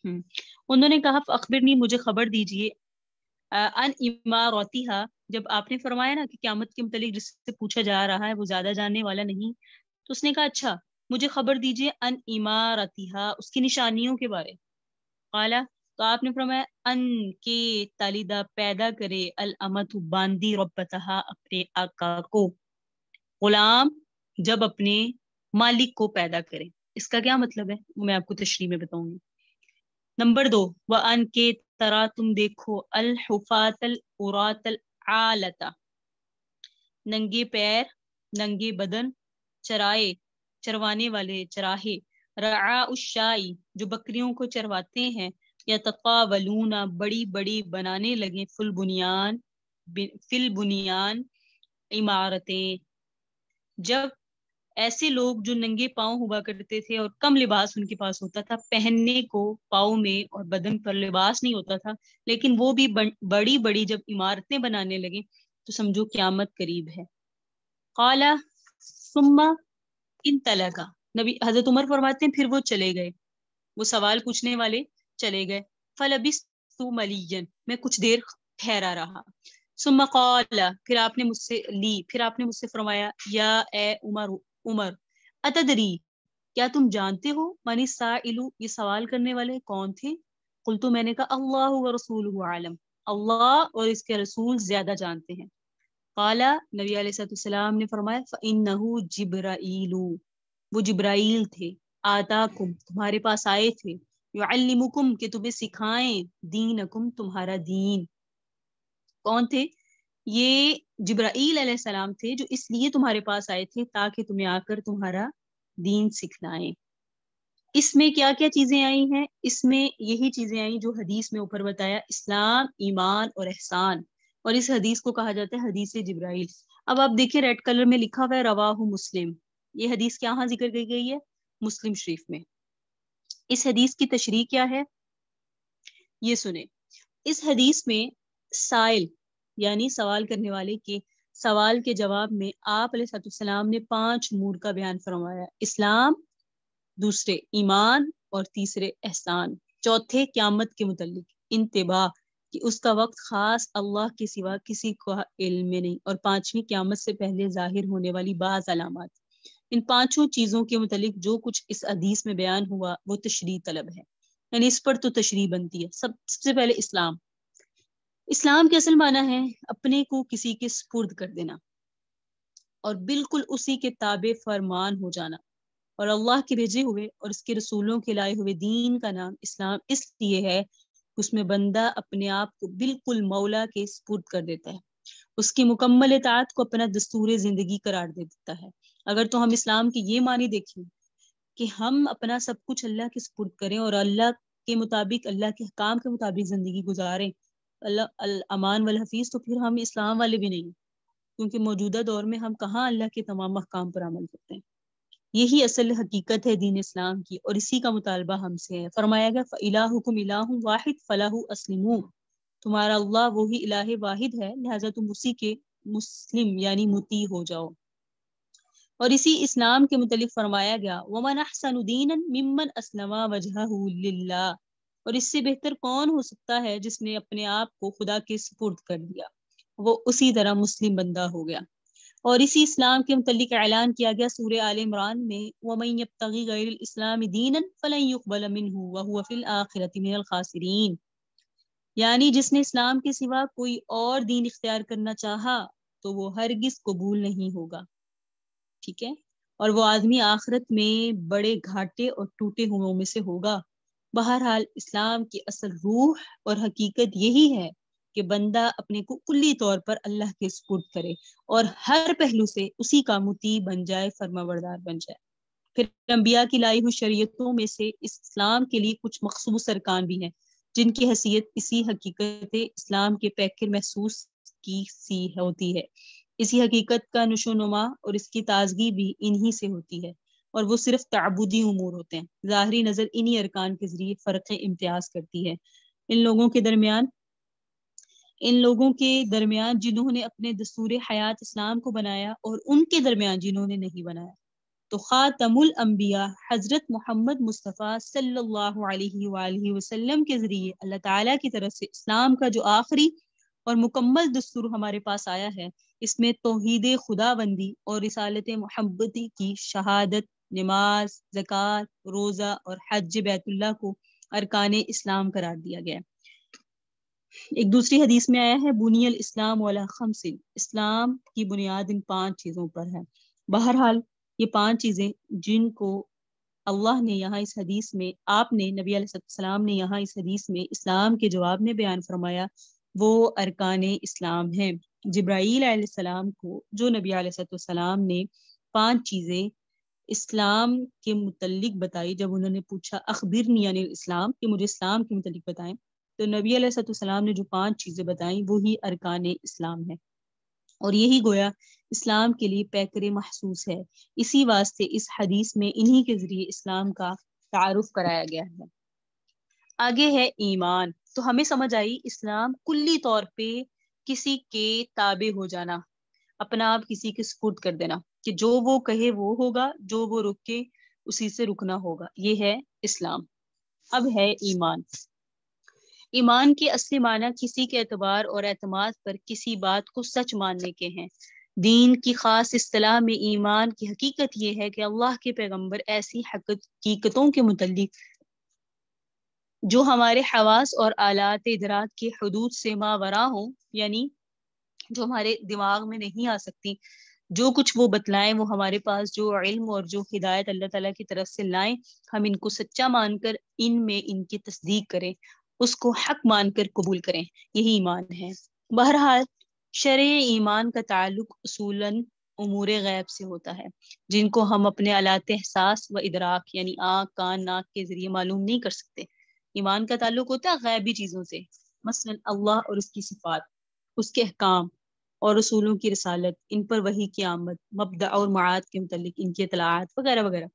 انہوں نے کہا اخبرنی مجھے خبر دیجئے، ان اماراتھا جب آپ نے فرمایا نا کہ قیامت کے متعلق جس سے پوچھا جا رہا ہے وہ زیادہ جاننے والا نہیں، تو اس نے کہا اچھا مجھے خبر دیجئے ان اماراتھا اس کی نشانیوں کے بارے، قالا تو آپ نے فرمایا، ان کے تالیدہ پیدا کرے الامت باندی ربتہا اپنے آقا کو، غلام جب اپنے مالک کو پیدا کرے، اس کا کیا مطلب ہے وہ میں آپ کو تشریح میں بتاؤں گی۔ نمبر 2، وَأَن کے ترا تم دیکھو الحفاة العراة العالة ننگے پیر ننگے بدن چرائے چروانے والے چراہے، رعاء الشائی جو بکریوں کو چرواتے ہیں، یتقاولون بڑی بڑی بنانے لگے فی البنیان عمارتیں. جب ایسے لوگ جو ننگے پاؤں ہوا کرتے تھے اور کم لباس ان کے پاس ہوتا تھا، پہننے کو پاؤں میں اور بدن پر لباس نہیں ہوتا تھا، لیکن وہ بھی بڑی بڑی جب عمارتیں بنانے لگے تو سمجھو قیامت قریب ہے. قال ثم انطلقا، نبی حضرت عمر فرماتے ہیں پھر وہ چلے گئے، وہ سوال پوچھنے والے چلے گئے. فلبثت مليا، میں کچھ دیر ٹھہرا رہا. ثم قال، پھر آپ نے مجھ سے فرمایا، یا اے عمر اتدری، کیا تم جانتے ہو من السائل، یہ سوال کرنے والے کون تھے؟ قلت، میں نے کہا اللہ ورسولہ عالم، اللہ اور اس کے رسول زیادہ جانتے ہیں. قال، نبی علیہ السلام نے فرمایا، فإنہ جبرائیل، وہ جبرائیل تھے، آتاکم، تمہارے پاس آئے تھے، یعلمکم، کہ تمہیں سکھائیں، دینکم، تمہارا دین. کون تھے؟ یہ جبرائیل علیہ السلام تھے جو اس لیے تمہارے پاس آئے تھے تاکہ تمہیں آ کر تمہارا دین سکھلائیں. اس میں کیا کیا چیزیں آئی ہیں؟ اس میں یہی چیزیں آئیں جو حدیث میں اوپر بتایا، اسلام، ایمان اور احسان، اور اس حدیث کو کہا جاتا ہے حدیث جبرائیل. اب آپ دیکھیں ریڈ کلر میں لکھا ہوا ہے رواہ مسلم، یہ حدیث کہاں ذکر کی گئی ہے؟ مسلم شریف میں. اس حدیث کی تشریح کیا ہے یہ سنیں. اس حدیث میں سائل یعنی سوال کرنے والے کے سوال کے جواب میں آپ علیہ السلام نے 5 امور کا بیان فرمایا، اسلام، دوسرے ایمان، اور تیسرے احسان، چوتھے قیامت کے متعلق انتباہ کہ اس کا وقت خاص اللہ کے سوا کسی کو علم میں نہیں، اور 5ویں قیامت سے پہلے ظاہر ہونے والی بعض علامات. ان 5 چیزوں کے متعلق جو کچھ اس حدیث میں بیان ہوا وہ تشریح طلب ہے، یعنی اس پر تو تشریح بنتی ہے. سب سے پہلے اسلام. اسلام کے اصل معنی ہے اپنے کو کسی کے سپرد کر دینا اور بالکل اسی کے تابع فرمان ہو جانا. اور اللہ کے بھیجے ہوئے اور اس کے رسولوں کے لائے ہوئے دین کا نام اسلام اس لیے ہے اس میں بندہ اپنے آپ کو بالکل مولا کے سپرد کر دیتا ہے، اس کی مکمل اطاعت کو اپنا دستور زندگی قرار دے دیتا ہے. اگر تو ہم اسلام کی یہ معنی دیکھیں کہ ہم اپنا سب کچھ اللہ کے سپرد کریں اور اللہ کے مطابق، اللہ کے حکام کے مطابق زندگی گزاریں، اللہ الامان والحفیظ، تو پھر ہم اسلام والے بھی نہیں، کیونکہ موجودہ دور میں ہم کہاں اللہ کے تمام احکام پر عمل کرتے ہیں. یہی اصل حقیقت ہے دین اسلام کی، اور اسی کا مطالبہ ہم سے ہے. فرمایا گیا فَإِلَٰهُكُمْ إِلَٰهٌ وَاحِدٌ فَلَهُ أَسْلِمُوا، تمہارا اللہ وہی الہ واحد ہے، لہذا تم اسی کے مسلم یعنی مطیع ہو جاؤ. اور اسی اسلام کے متعلق فرمایا گیا وَمَنْ أَحْسَنُ دِينًا مِمَّنْ أَسْلَمَ وَجْهَهُ لِلَّهِ، اور اس سے بہتر کون ہو سکتا ہے جس نے اپنے آپ کو خدا کے سپرد کر دیا، وہ اسی طرح مسلم بندہ ہو گیا. اور اسی اسلام کے متعلق اعلان کیا گیا سورہ آل عمران میں وَمَن يَبْتَغِ غَيْرَ الْإِسْلَامِ دِينًا فَلَن يُقْبَلَ مِنْهُ وَهُوَ فِي الْآخِرَةِ مِنَ الْخَاسِرِينَ، یعنی جس نے اسلام کے سوا کوئی اور دین اختیار کرنا چاہا تو وہ ہرگز قبول نہیں ہوگا. ٹھیک ہے، اور وہ آدمی آخرت میں بڑے گھاٹے اور ٹوٹے ہوئوں میں سے ہوگا. بہرحال اسلام کی اصل روح اور حقیقت یہی ہے کہ بندہ اپنے کو کلی طور پر اللہ کے سپرد کرے اور ہر پہلو سے اسی کا مطیع بن جائے، فرما بردار بن جائے. پھر انبیاء کی لائی ہوئی شریعتوں میں سے اسلام کے لیے کچھ مخصوص ارکان بھی ہیں جن کی حیثیت اسی حقیقت اسلام کے پیکر محسوس کی سی ہوتی ہے. اسی حقیقت کا نشو و نما اور اس کی تازگی بھی انہی سے ہوتی ہے، اور وہ صرف تعبدی امور ہوتے ہیں. ظاہری نظر انہی ارکان کے ذریعے فرق امتیاز کرتی ہے ان لوگوں کے درمیان جنہوں نے اپنے دستور حیات اسلام کو بنایا اور ان کے درمیان جنہوں نے نہیں بنایا. تو خاتم الانبیاء حضرت محمد مصطفیٰ صلی اللہ علیہ وآلہ وسلم کے ذریعے اللہ تعالیٰ کی طرف سے اسلام کا جو آخری اور مکمل دستور ہمارے پاس آیا ہے، اس میں توحید خدا بندی اور رسالت محمدی کی شہادت، نماز، زکوٰۃ، روزہ اور حج بیت اللہ کو ارکان اسلام قرار دیا گیا. ایک دوسری حدیث میں آیا ہے بنی الاسلام علی خمس، اسلام کی بنیاد ان 5 چیزوں پر ہے. بہرحال یہ 5 چیزیں جن کو اللہ نے یہاں اس حدیث میں، آپ نے نبی علیہ السلام نے یہاں اس حدیث میں اسلام کے جواب میں بیان فرمایا، وہ ارکان اسلام ہیں. جبرائیل علیہ السلام کو جو نبی علیہ السلام نے 5 چیزیں اسلام کے متعلق بتائی. جب انہوں نے پوچھا اخبرنی عن الاسلام کہ مجھے اسلام کے متعلق بتائیں، تو نبی علیہ السلام نے جو 5 چیزیں بتائیں وہی ارکان اسلام ہے، اور یہی گویا اسلام کے لیے پیکر محسوس ہے. اسی واسطے اس حدیث میں انہی کے ذریعے اسلام کا تعارف کرایا گیا ہے. آگے ہے ایمان. تو ہمیں سمجھ آئی اسلام کلی طور پہ کسی کے تابع ہو جانا، اپنا آپ کسی کے سپرد کر دینا، کہ جو وہ کہے وہ ہوگا، جو وہ رکے اسی سے رکنا ہوگا. یہ ہے اسلام. اب ہے ایمان. ایمان کے اصلی معنی کسی کے اعتبار اور اعتماد پر کسی بات کو سچ ماننے کے ہیں. دین کی خاص اصطلاح میں ایمان کی حقیقت یہ ہے کہ اللہ کے پیغمبر ایسی حقیقتوں کے متعلق جو ہمارے حواس اور آلات ادراک کے حدود سے ماوراء ہوں، یعنی جو ہمارے دماغ میں نہیں آ سکتی، جو کچھ وہ بتلائیں، وہ ہمارے پاس جو علم اور جو ہدایت اللہ تعالیٰ کی طرف سے لائیں، ہم ان کو سچا مان کر ان میں ان کی تصدیق کریں، اس کو حق مان کر قبول کریں. یہی ایمان ہے. بہرحال شرع ایمان کا تعلق اصولاً امور غیب سے ہوتا ہے، جن کو ہم اپنے آلات احساس و ادراک یعنی آنکھ، کان، ناک کے ذریعے معلوم نہیں کر سکتے. ایمان کا تعلق ہوتا ہے غیبی چیزوں سے، مثلا اللہ اور اس کی صفات، اس کے احکام اور رسولوں کی رسالت، ان پر وحی کی آمد، مبدأ اور معاد کے متعلق ان کی اطلاعات وغیرہ وغیرہ.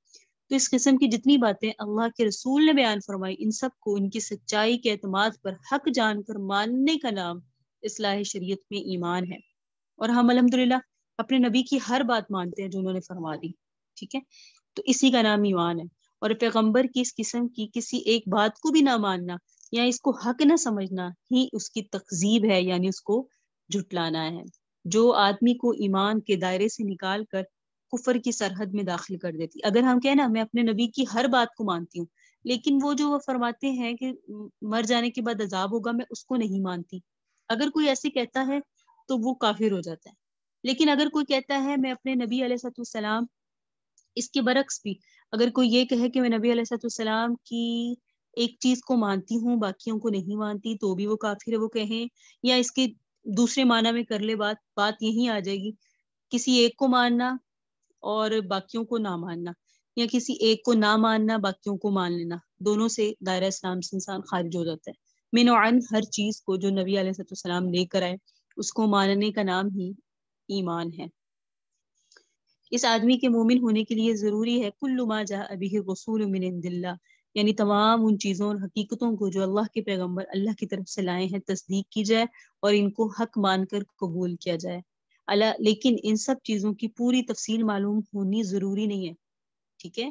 تو اس قسم کی جتنی باتیں اللہ کے رسول نے بیان فرمائی، ان سب کو ان کی سچائی کے اعتماد پر حق جان کر ماننے کا نام اصلاح شریعت میں ایمان ہے. اور ہم الحمدللہ اپنے نبی کی ہر بات مانتے ہیں جو انہوں نے فرما دی. ٹھیک ہے، تو اسی کا نام ایمان ہے. اور پیغمبر کی اس قسم کی کسی ایک بات کو بھی نہ ماننا یا اس کو حق نہ سمجھنا ہی اس کی تکذیب ہے، یعنی اس کو جھٹلانا ہے، جو آدمی کو ایمان کے دائرے سے نکال کر کفر کی سرحد میں داخل کر دیتی. اگر ہم کہنا میں اپنے نبی کی ہر بات کو مانتی ہوں، لیکن وہ جو وہ فرماتے ہیں کہ مر جانے کے بعد عذاب ہوگا، میں اس کو نہیں مانتی، اگر کوئی ایسے کہتا ہے تو وہ کافر ہو جاتا ہے. لیکن اگر کوئی کہتا ہے میں اپنے نبی علیہ السلام، اس کے برعکس بھی اگر کوئی یہ کہے کہ میں نبی علیہ السلام کی ایک چیز کو مانتی ہوں باقیوں کو نہیں مانتی، تو بھی وہ کافر ہے. وہ کہیں یا اس کے دوسرے معنی میں کر لے بات یہی آ جائے گی، کسی ایک کو ماننا اور باقیوں کو نہ ماننا، یا کسی ایک کو نہ ماننا باقیوں کو مان لینا، دونوں سے دائرہ اسلام سے انسان خارج ہو جاتا ہے. من و عن ہر چیز کو جو نبی علیہ السلام لے کر آئے اس کو ماننے کا نام ہی ایمان ہے. اس آدمی کے مومن ہونے کے لیے ضروری ہے کل ما جاء به الرسول من عند اللہ، یعنی تمام ان چیزوں اور حقیقتوں کو جو اللہ کے پیغمبر اللہ کی طرف سے لائے ہیں تصدیق کی جائے اور ان کو حق مان کر قبول کیا جائے. لیکن ان سب چیزوں کی پوری تفصیل معلوم ہونی ضروری نہیں ہے. ٹھیک ہے،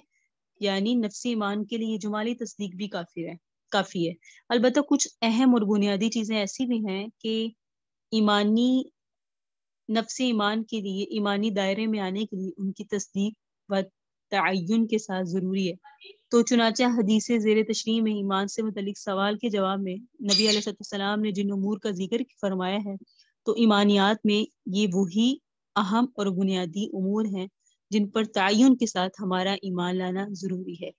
یعنی نفسی ایمان کے لیے جمالی تصدیق بھی کافی ہے. البتہ کچھ اہم اور بنیادی چیزیں ایسی بھی ہیں کہ ایمانی نفس ایمان کے لیے، ایمانی دائرے میں آنے کے لیے ان کی تصدیق و تعین کے ساتھ ضروری ہے. تو چنانچہ حدیث زیر تشریح میں ایمان سے متعلق سوال کے جواب میں نبی علیہ السلام نے جن امور کا ذکر فرمایا ہے، تو ایمانیات میں یہ وہی اہم اور بنیادی امور ہیں جن پر تعین کے ساتھ ہمارا ایمان لانا ضروری ہے.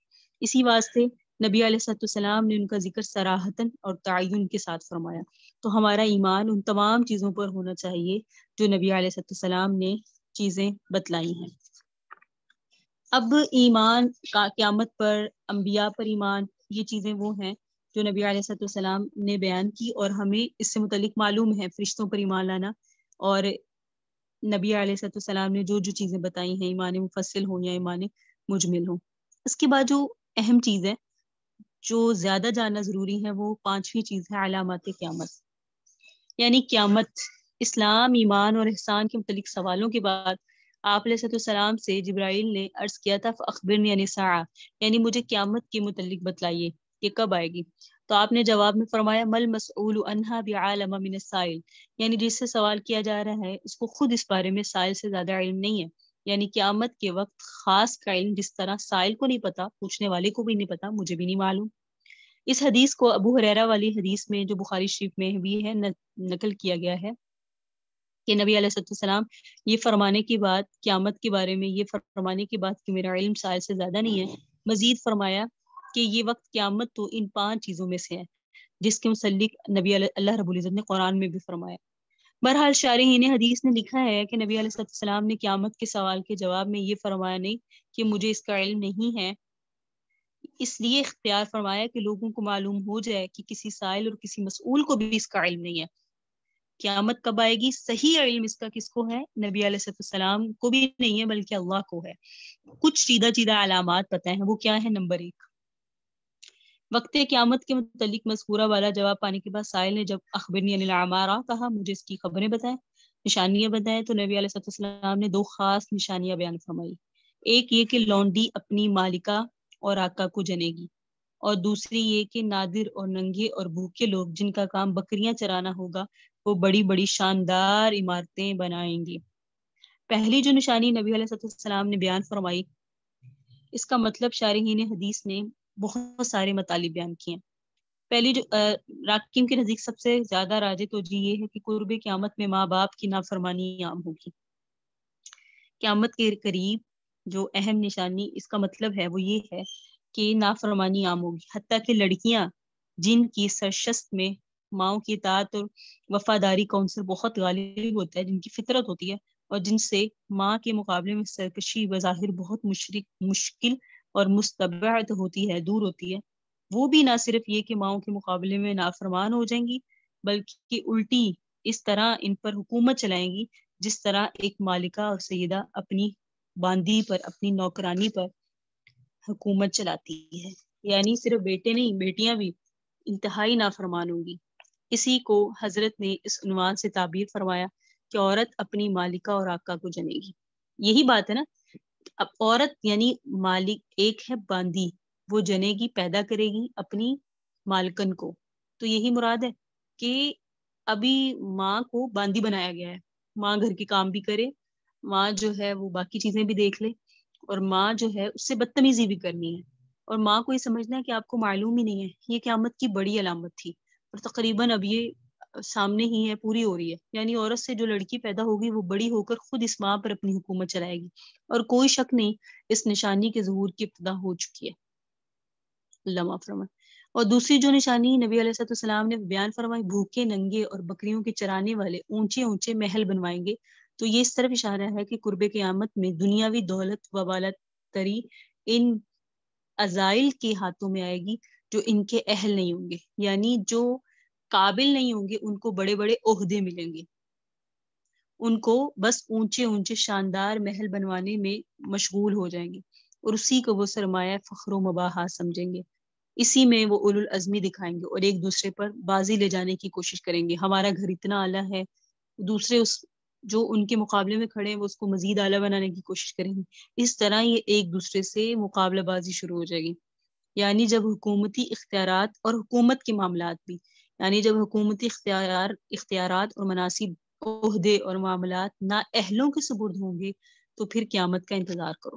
اسی واسطے نبی علیہ السلام نے ان کا ذکر صراحتاً اور تعین کے ساتھ فرمایا. تو ہمارا ایمان ان تمام چیزوں پر ہونا چاہیے جو نبی علیہ السلام نے چیزیں بتلائی ہیں. اب ایمان کا قیامت پر، انبیاء پر ایمان، یہ چیزیں وہ ہیں جو نبی علیہ السلام نے بیان کی اور ہمیں اس سے متعلق معلوم ہے. فرشتوں پر ایمان لانا اور نبی علیہ السلام نے جو جو چیزیں بتائی ہیں، ایمان مفصل ہوں یا ایمان مجمل ہوں. اس کے بعد جو اہم چیز ہے جو زیادہ جاننا ضروری ہے وہ 5ویں چیز ہے علامات قیامت. یعنی قیامت، اسلام، ایمان اور احسان کے متعلق سوالوں کے بعد آپ علیہ السلام سے جبرائیل نے عرض کیا تھا فاخبرنی عن الساعہ، یعنی مجھے قیامت کے متعلق بتلائیے کہ کب آئے گی. تو آپ نے جواب میں فرمایا مل مسئول عنہا بعالم من السائل، یعنی جس سے سوال کیا جا رہا ہے اس کو خود اس بارے میں سائل سے زیادہ علم نہیں ہے. یعنی قیامت کے وقت خاص کا علم جس طرح سائل کو نہیں پتا، پوچھنے والے کو بھی نہیں پتا، مجھے بھی نہیں معلوم. اس حدیث کو ابو ہریرہ والی حدیث میں جو بخاری شریف میں بھی ہے نقل کیا گیا ہے کہ نبی علیہ السلام یہ فرمانے کے بعد، قیامت کے بارے میں یہ فرمانے کے بعد کہ میرا علم سائل سے زیادہ نہیں ہے، مزید فرمایا کہ یہ وقت قیامت تو ان 5 چیزوں میں سے ہے جس کے متعلق نبی اللہ رب العزت نے قرآن میں بھی فرمایا. بہرحال شارحین حدیث نے لکھا ہے کہ نبی علیہ السلام نے قیامت کے سوال کے جواب میں یہ فرمایا نہیں کہ مجھے اس کا علم نہیں ہے، اس لیے اختیار فرمایا کہ لوگوں کو معلوم ہو جائے کہ کسی سائل اور کسی مسئول کو بھی اس کا علم نہیں ہے۔ قیامت کب آئے گی؟ صحیح علم اس کا کس کو ہے؟ نبی علیہ السلام کو بھی نہیں ہے بلکہ اللہ کو ہے۔ کچھ چیدہ چیدہ علامات پتہ ہیں، وہ کیا ہے؟ نمبر 1، وقت قیامت کے متعلق مذکورہ والا جواب پانے کے بعد سائل نے جب اخبرنی عن الاعمار کہا، مجھے اس کی خبریں بتائیں، نشانیاں بتائیں، تو نبی علیہ السلام نے 2 خاص نشانیاں بیان فرمائی۔ ایک یہ کہ لونڈی اپنی مالکہ اور آقا کو جنے گی، اور دوسری یہ کہ نادر اور ننگے اور بھوکے لوگ جن کا کام بکریاں چرانا ہوگا وہ بڑی بڑی شاندار عمارتیں بنائیں گے۔ پہلی جو نشانی نبی علیہ السلام نے بیان فرمائی، اس کا مطلب شارحین حدیث نے بہت سارے مطالب بیان کیے ہیں۔ پہلی جو راکیم کے نزدیک سب سے زیادہ راجح توجہ یہ ہے کہ قرب قیامت میں ماں باپ کی نافرمانی عام ہوگی۔ قیامت کے قریب جو اہم نشانی اس کا مطلب ہے وہ یہ ہے کہ نافرمانی عام ہوگی، حتیٰ کہ لڑکیاں جن کی سرشست میں ماؤں کی اطاعت اور وفاداری کا عنصر بہت غالب ہوتا ہے، جن کی فطرت ہوتی ہے اور جن سے ماں کے مقابلے میں سرکشی بظاہر بہت مشکل اور مستبعد ہوتی ہے، دور ہوتی ہے، وہ بھی نہ صرف یہ کہ ماؤں کے مقابلے میں نافرمان ہو جائیں گی بلکہ الٹی اس طرح ان پر حکومت چلائیں گی جس طرح ایک مالکہ اور سیدہ اپنی باندی پر، اپنی نوکرانی پر حکومت چلاتی ہے۔ یعنی صرف بیٹے نہیں، بیٹیاں بھی انتہائی نافرمان ہوں گی۔ اسی کو حضرت نے اس عنوان سے تعبیر فرمایا کہ عورت اپنی مالکہ اور آقا کو جنے گی۔ یہی بات ہے نا، اب عورت یعنی مالک ایک ہے باندی، وہ جنے گی، پیدا کرے گی اپنی مالکن کو، تو یہی مراد ہے کہ ابھی ماں کو باندی بنایا گیا ہے، ماں گھر کے کام بھی کرے، ماں جو ہے وہ باقی چیزیں بھی دیکھ لے، اور ماں جو ہے اس سے بدتمیزی بھی کرنی ہے، اور ماں کو یہ سمجھنا ہے کہ آپ کو معلوم ہی نہیں ہے۔ یہ قیامت کی بڑی علامت تھی اور تقریباً اب یہ سامنے ہی ہے، پوری ہو رہی ہے۔ یعنی عورت سے جو لڑکی پیدا ہوگی وہ بڑی ہو کر خود اس ماں پر اپنی حکومت چلائے گی، اور کوئی شک نہیں اس نشانی کے ظہور کی ابتدا ہو چکی ہے۔ اللہ معاف فرمائے۔ اور دوسری جو نشانی نبی علیہ السلام نے بیان فرمائی، بھوکے ننگے اور بکریوں کے چرانے والے اونچے اونچے محل بنوائیں گے، تو یہ اس طرف اشارہ ہے کہ قرب قیامت میں دنیاوی دولت و بالت تری ان عزائل کے ہاتھوں میں آئے گی جو ان کے اہل نہیں ہوں گے، یعنی جو قابل نہیں ہوں گے ان کو بڑے بڑے عہدے ملیں گے، ان کو بس اونچے اونچے شاندار محل بنوانے میں مشغول ہو جائیں گے اور اسی کو وہ سرمایہ فخر و مباحات سمجھیں گے، اسی میں وہ اولو العزمی دکھائیں گے اور ایک دوسرے پر بازی لے جانے کی کوشش کریں گے۔ ہمارا گھر اتنا اعلیٰ ہے، دوسرے اس جو ان کے مقابلے میں کھڑے ہیں وہ اس کو مزید اعلیٰ بنانے کی کوشش کریں گے۔ اس طرح یہ ایک دوسرے سے مقابلہ بازی شروع ہو جائے گی۔ یعنی جب حکومتی اختیارات اور حکومت کے معاملات بھی، یعنی جب حکومتی اختیارات اور مناسب عہدے اور معاملات نااہلوں کے سپرد ہوں گے تو پھر قیامت کا انتظار کرو۔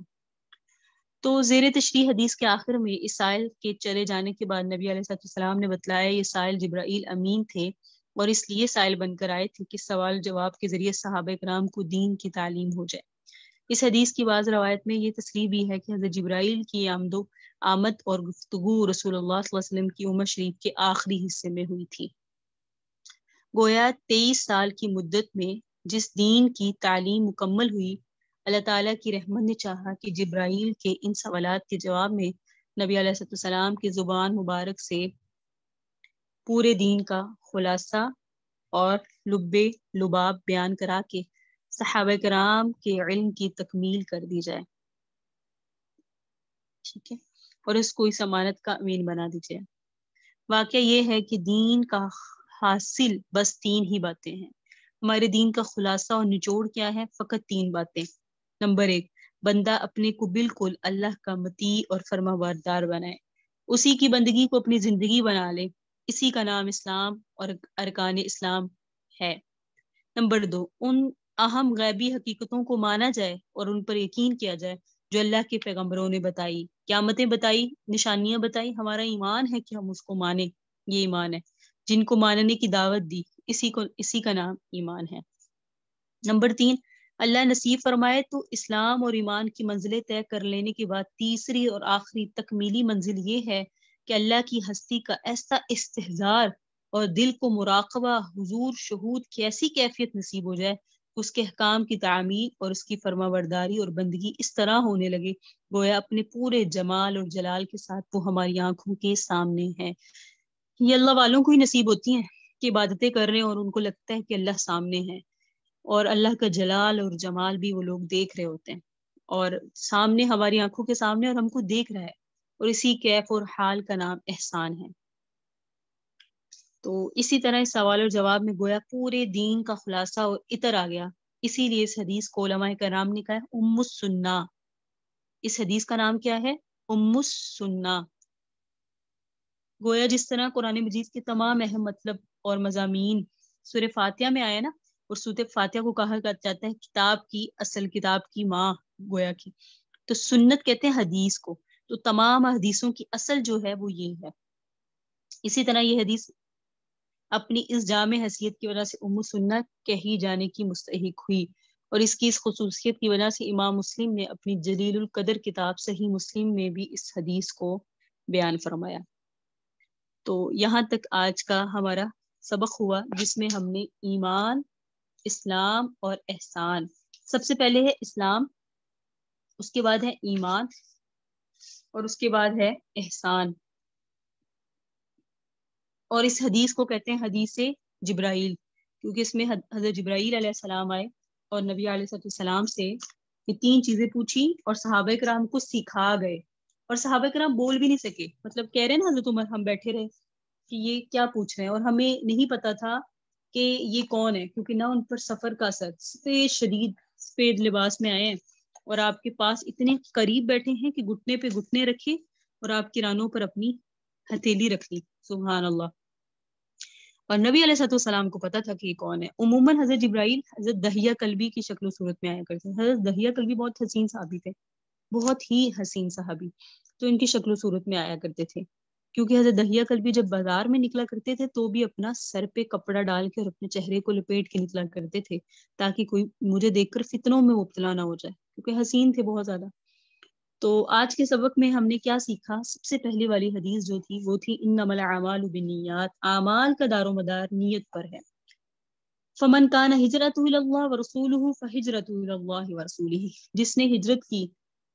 تو زیر تشریح حدیث کے آخر میں اس سائل کے چلے جانے کے بعد نبی علیہ السلام نے بتلایا یہ سائل جبرائیل امین تھے اور اس لیے سائل بن کر آئے تھے کہ سوال جواب کے ذریعے صحابہ کرام کو دین کی تعلیم ہو جائے۔ اس حدیث کی بعض روایت میں یہ تصریح بھی ہے کہ حضرت جبرائیل کی آمد اور گفتگو رسول اللہ صلی اللہ علیہ وسلم کی عمر شریف کے آخری حصے میں ہوئی تھی۔ گویا 23 سال کی مدت میں جس دین کی تعلیم مکمل ہوئی، اللہ تعالیٰ کی رحمت نے چاہا کہ جبرائیل کے ان سوالات کے جواب میں نبی علیہ السلام کی زبان مبارک سے پورے دین کا خلاصہ اور لب لباب بیان کرا کے صحابہ کرام کے علم کی تکمیل کر دی جائے، ٹھیک ہے، اور اس کو اس امانت کا امین بنا دی جائے۔ واقعہ یہ ہے کہ دین کا حاصل بس 3 ہی باتیں ہیں۔ ہمارے دین کا خلاصہ اور نچوڑ کیا ہے؟ فقط 3 باتیں۔ نمبر 1، بندہ اپنے کو بالکل اللہ کا مطیع اور فرما بردار بنائے، اسی کی بندگی کو اپنی زندگی بنا لے، اسی کا نام اسلام اور ارکان اسلام ہے۔ نمبر 2، ان اہم غیبی حقیقتوں کو مانا جائے اور ان پر یقین کیا جائے جو اللہ کے پیغمبروں نے بتائی، قیامتیں بتائی، نشانیاں بتائی، ہمارا ایمان ہے کہ ہم اس کو مانیں، یہ ایمان ہے۔ جن کو ماننے کی دعوت دی، اسی کا نام ایمان ہے۔ نمبر 3، اللہ نصیب فرمائے تو اسلام اور ایمان کی منزلیں طے کر لینے کے بعد تیسری اور آخری تکمیلی منزل یہ ہے کہ اللہ کی ہستی کا ایسا استحضار اور دل کو مراقبہ، حضور، شہود کی ایسی کیفیت نصیب ہو جائے، اس کے احکام کی تعمیل اور اس کی فرما برداری اور بندگی اس طرح ہونے لگے گویا اپنے پورے جمال اور جلال کے ساتھ وہ ہماری آنکھوں کے سامنے ہے۔ یہ اللہ والوں کو ہی نصیب ہوتی ہیں کہ عبادتیں کر رہے ہیں اور ان کو لگتا ہے کہ اللہ سامنے ہے، اور اللہ کا جلال اور جمال بھی وہ لوگ دیکھ رہے ہوتے ہیں، اور سامنے ہماری آنکھوں کے سامنے اور ہم کو دیکھ رہا ہے، اور اسی کیف اور حال کا نام احسان ہے۔ تو اسی طرح اس سوال اور جواب میں گویا پورے دین کا خلاصہ اور عطر آ گیا۔ اسی لیے اس حدیث کو علماء کرام نے کہا ہے ام السنہ۔ اس حدیث کا نام کیا ہے؟ ام السنہ۔ گویا جس طرح قرآن مجید کے تمام اہم مطلب اور مضامین سورہ فاتحہ میں آیا نا، اور سورہ فاتحہ کو کہا جاتا ہے کتاب کی اصل، کتاب کی ماں گویا کی، تو سنت کہتے ہیں حدیث کو، تو تمام حدیثوں کی اصل جو ہے وہ یہ ہے۔ اسی طرح یہ حدیث اپنی اس جامع حیثیت کی وجہ سے ام سنت کہی جانے کی مستحق ہوئی، اور اس کی اس خصوصیت کی وجہ سے امام مسلم نے اپنی جلیل القدر کتاب صحیح مسلم میں بھی اس حدیث کو بیان فرمایا۔ تو یہاں تک آج کا ہمارا سبق ہوا، جس میں ہم نے ایمان، اسلام اور احسان، سب سے پہلے ہے اسلام، اس کے بعد ہے ایمان، اور اس کے بعد ہے احسان۔ اور اس حدیث کو کہتے ہیں حدیث جبرائیل، کیونکہ اس میں حضرت جبرائیل علیہ السلام آئے اور نبی علیہ السلام سے یہ 3 چیزیں پوچھی اور صحابہ کرام کو سکھا گئے، اور صحابہ کرام بول بھی نہیں سکے، مطلب کہہ رہے ہیں نا حضرت عمر ہم بیٹھے رہے کہ یہ کیا پوچھ رہے ہیں، اور ہمیں نہیں پتا تھا کہ یہ کون ہے، کیونکہ نہ ان پر سفر کا اثر، سفید شدید سفید لباس میں آئے ہیں اور آپ کے پاس اتنے قریب بیٹھے ہیں کہ گھٹنے پہ گھٹنے رکھے اور آپ کی رانوں پر اپنی ہتھیلی رکھ لی، سبحان اللہ۔ اور نبی علیہ السلام کو پتا تھا کہ یہ کون ہے۔ عموماً حضرت جبرائیل حضرت دحیہ کلبی کی شکل و صورت میں آیا کرتے ہیں۔ حضرت دحیہ کلبی بہت حسین صحابی تھے، بہت ہی حسین صحابی، تو ان کی شکل و صورت میں آیا کرتے تھے، کیونکہ حضرت دحیہ کلبی جب بازار میں نکلا کرتے تھے تو بھی اپنا سر پہ کپڑا ڈال کے اور اپنے چہرے کو لپیٹ کے نکلا کرتے تھے، تاکہ کوئی مجھے دیکھ کر فتنوں میں مبتلا نہ ہو جائے، کیونکہ حسین تھے بہت زیادہ۔ تو آج کے سبق میں ہم نے کیا سیکھا؟ سب سے پہلی والی حدیث جو تھی وہ تھی انما الاعمال بالنیات، اعمال کا دار و مدار نیت پر ہے۔ فمن کان ہجرتہ الی اللہ ورسولہ فہجرتہ الی اللہ ورسولہ، جس نے ہجرت کی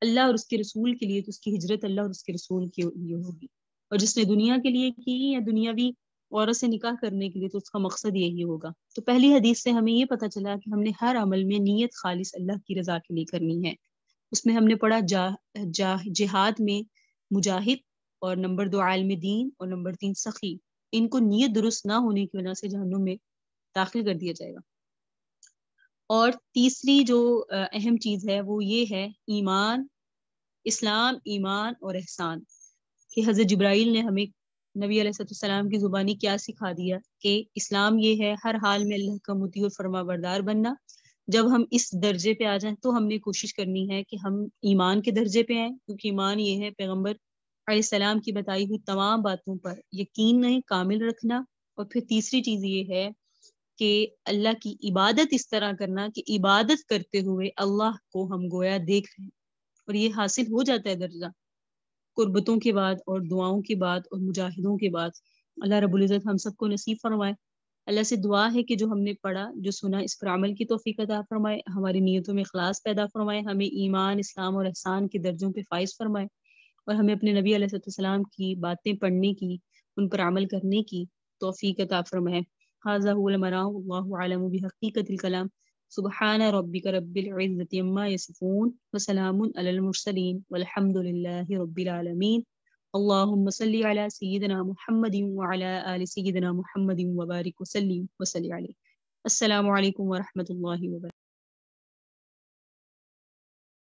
اللہ اور اس کے رسول کے لیے تو اس کی ہجرت اللہ اور اس کے رسول کے لیے ہوگی، اور جس نے دنیا کے لیے کی یا دنیاوی عورت سے نکاح کرنے کے لیے تو اس کا مقصد یہی ہوگا۔ تو پہلی حدیث سے ہمیں یہ پتہ چلا کہ ہم نے ہر عمل میں نیت خالص اللہ کی رضا کے لیے کرنی ہے۔ اس میں ہم نے پڑھا جہاد میں مجاہد، اور نمبر 2 عالم دین، اور نمبر 3 سخی، ان کو نیت درست نہ ہونے کی وجہ سے جہنم میں داخل کر دیا جائے گا۔ اور تیسری جو اہم چیز ہے وہ یہ ہے ایمان، اسلام، ایمان اور احسان، کہ حضرت جبرائیل نے ہمیں نبی علیہ السلام کی زبانی کیا سکھا دیا کہ اسلام یہ ہے ہر حال میں اللہ کا مطیع اور فرما بردار بننا۔ جب ہم اس درجے پہ آ جائیں تو ہم نے کوشش کرنی ہے کہ ہم ایمان کے درجے پہ آئیں، کیونکہ ایمان یہ ہے پیغمبر علیہ السلام کی بتائی ہوئی تمام باتوں پر یقین نہیں کامل رکھنا، اور پھر تیسری چیز یہ ہے کہ اللہ کی عبادت اس طرح کرنا کہ عبادت کرتے ہوئے اللہ کو ہم گویا دیکھ رہے ہیں، اور یہ حاصل ہو جاتا ہے درجہ قربتوں کے بعد اور دعاؤں کے بعد اور مجاہدوں کے بعد۔ اللہ رب العزت ہم سب کو نصیب فرمائے۔ اللہ سے دعا ہے کہ جو ہم نے پڑھا، جو سنا، اس پر عمل کی توفیق عطا فرمائے، ہماری نیتوں میں اخلاص پیدا فرمائے، ہمیں ایمان، اسلام اور احسان کے درجوں پہ فائز فرمائے، اور ہمیں اپنے نبی علیہ السلام کی باتیں پڑھنے کی، ان پر عمل کرنے کی توفیق عطا فرمائے۔ ھذا ھو المرام، واللہ اعلم بحقیقۃ الکلام۔ سبحان ربک رب العزۃ عما یصفون وسلام علی المرسلین والحمد للہ رب العالمین۔ اللہم صلی علی سیدنا محمد وعلی آل سیدنا محمد وبارک وسلم وصلی علیہ۔ السلام علیکم ورحمۃ اللہ وبرکاتہ۔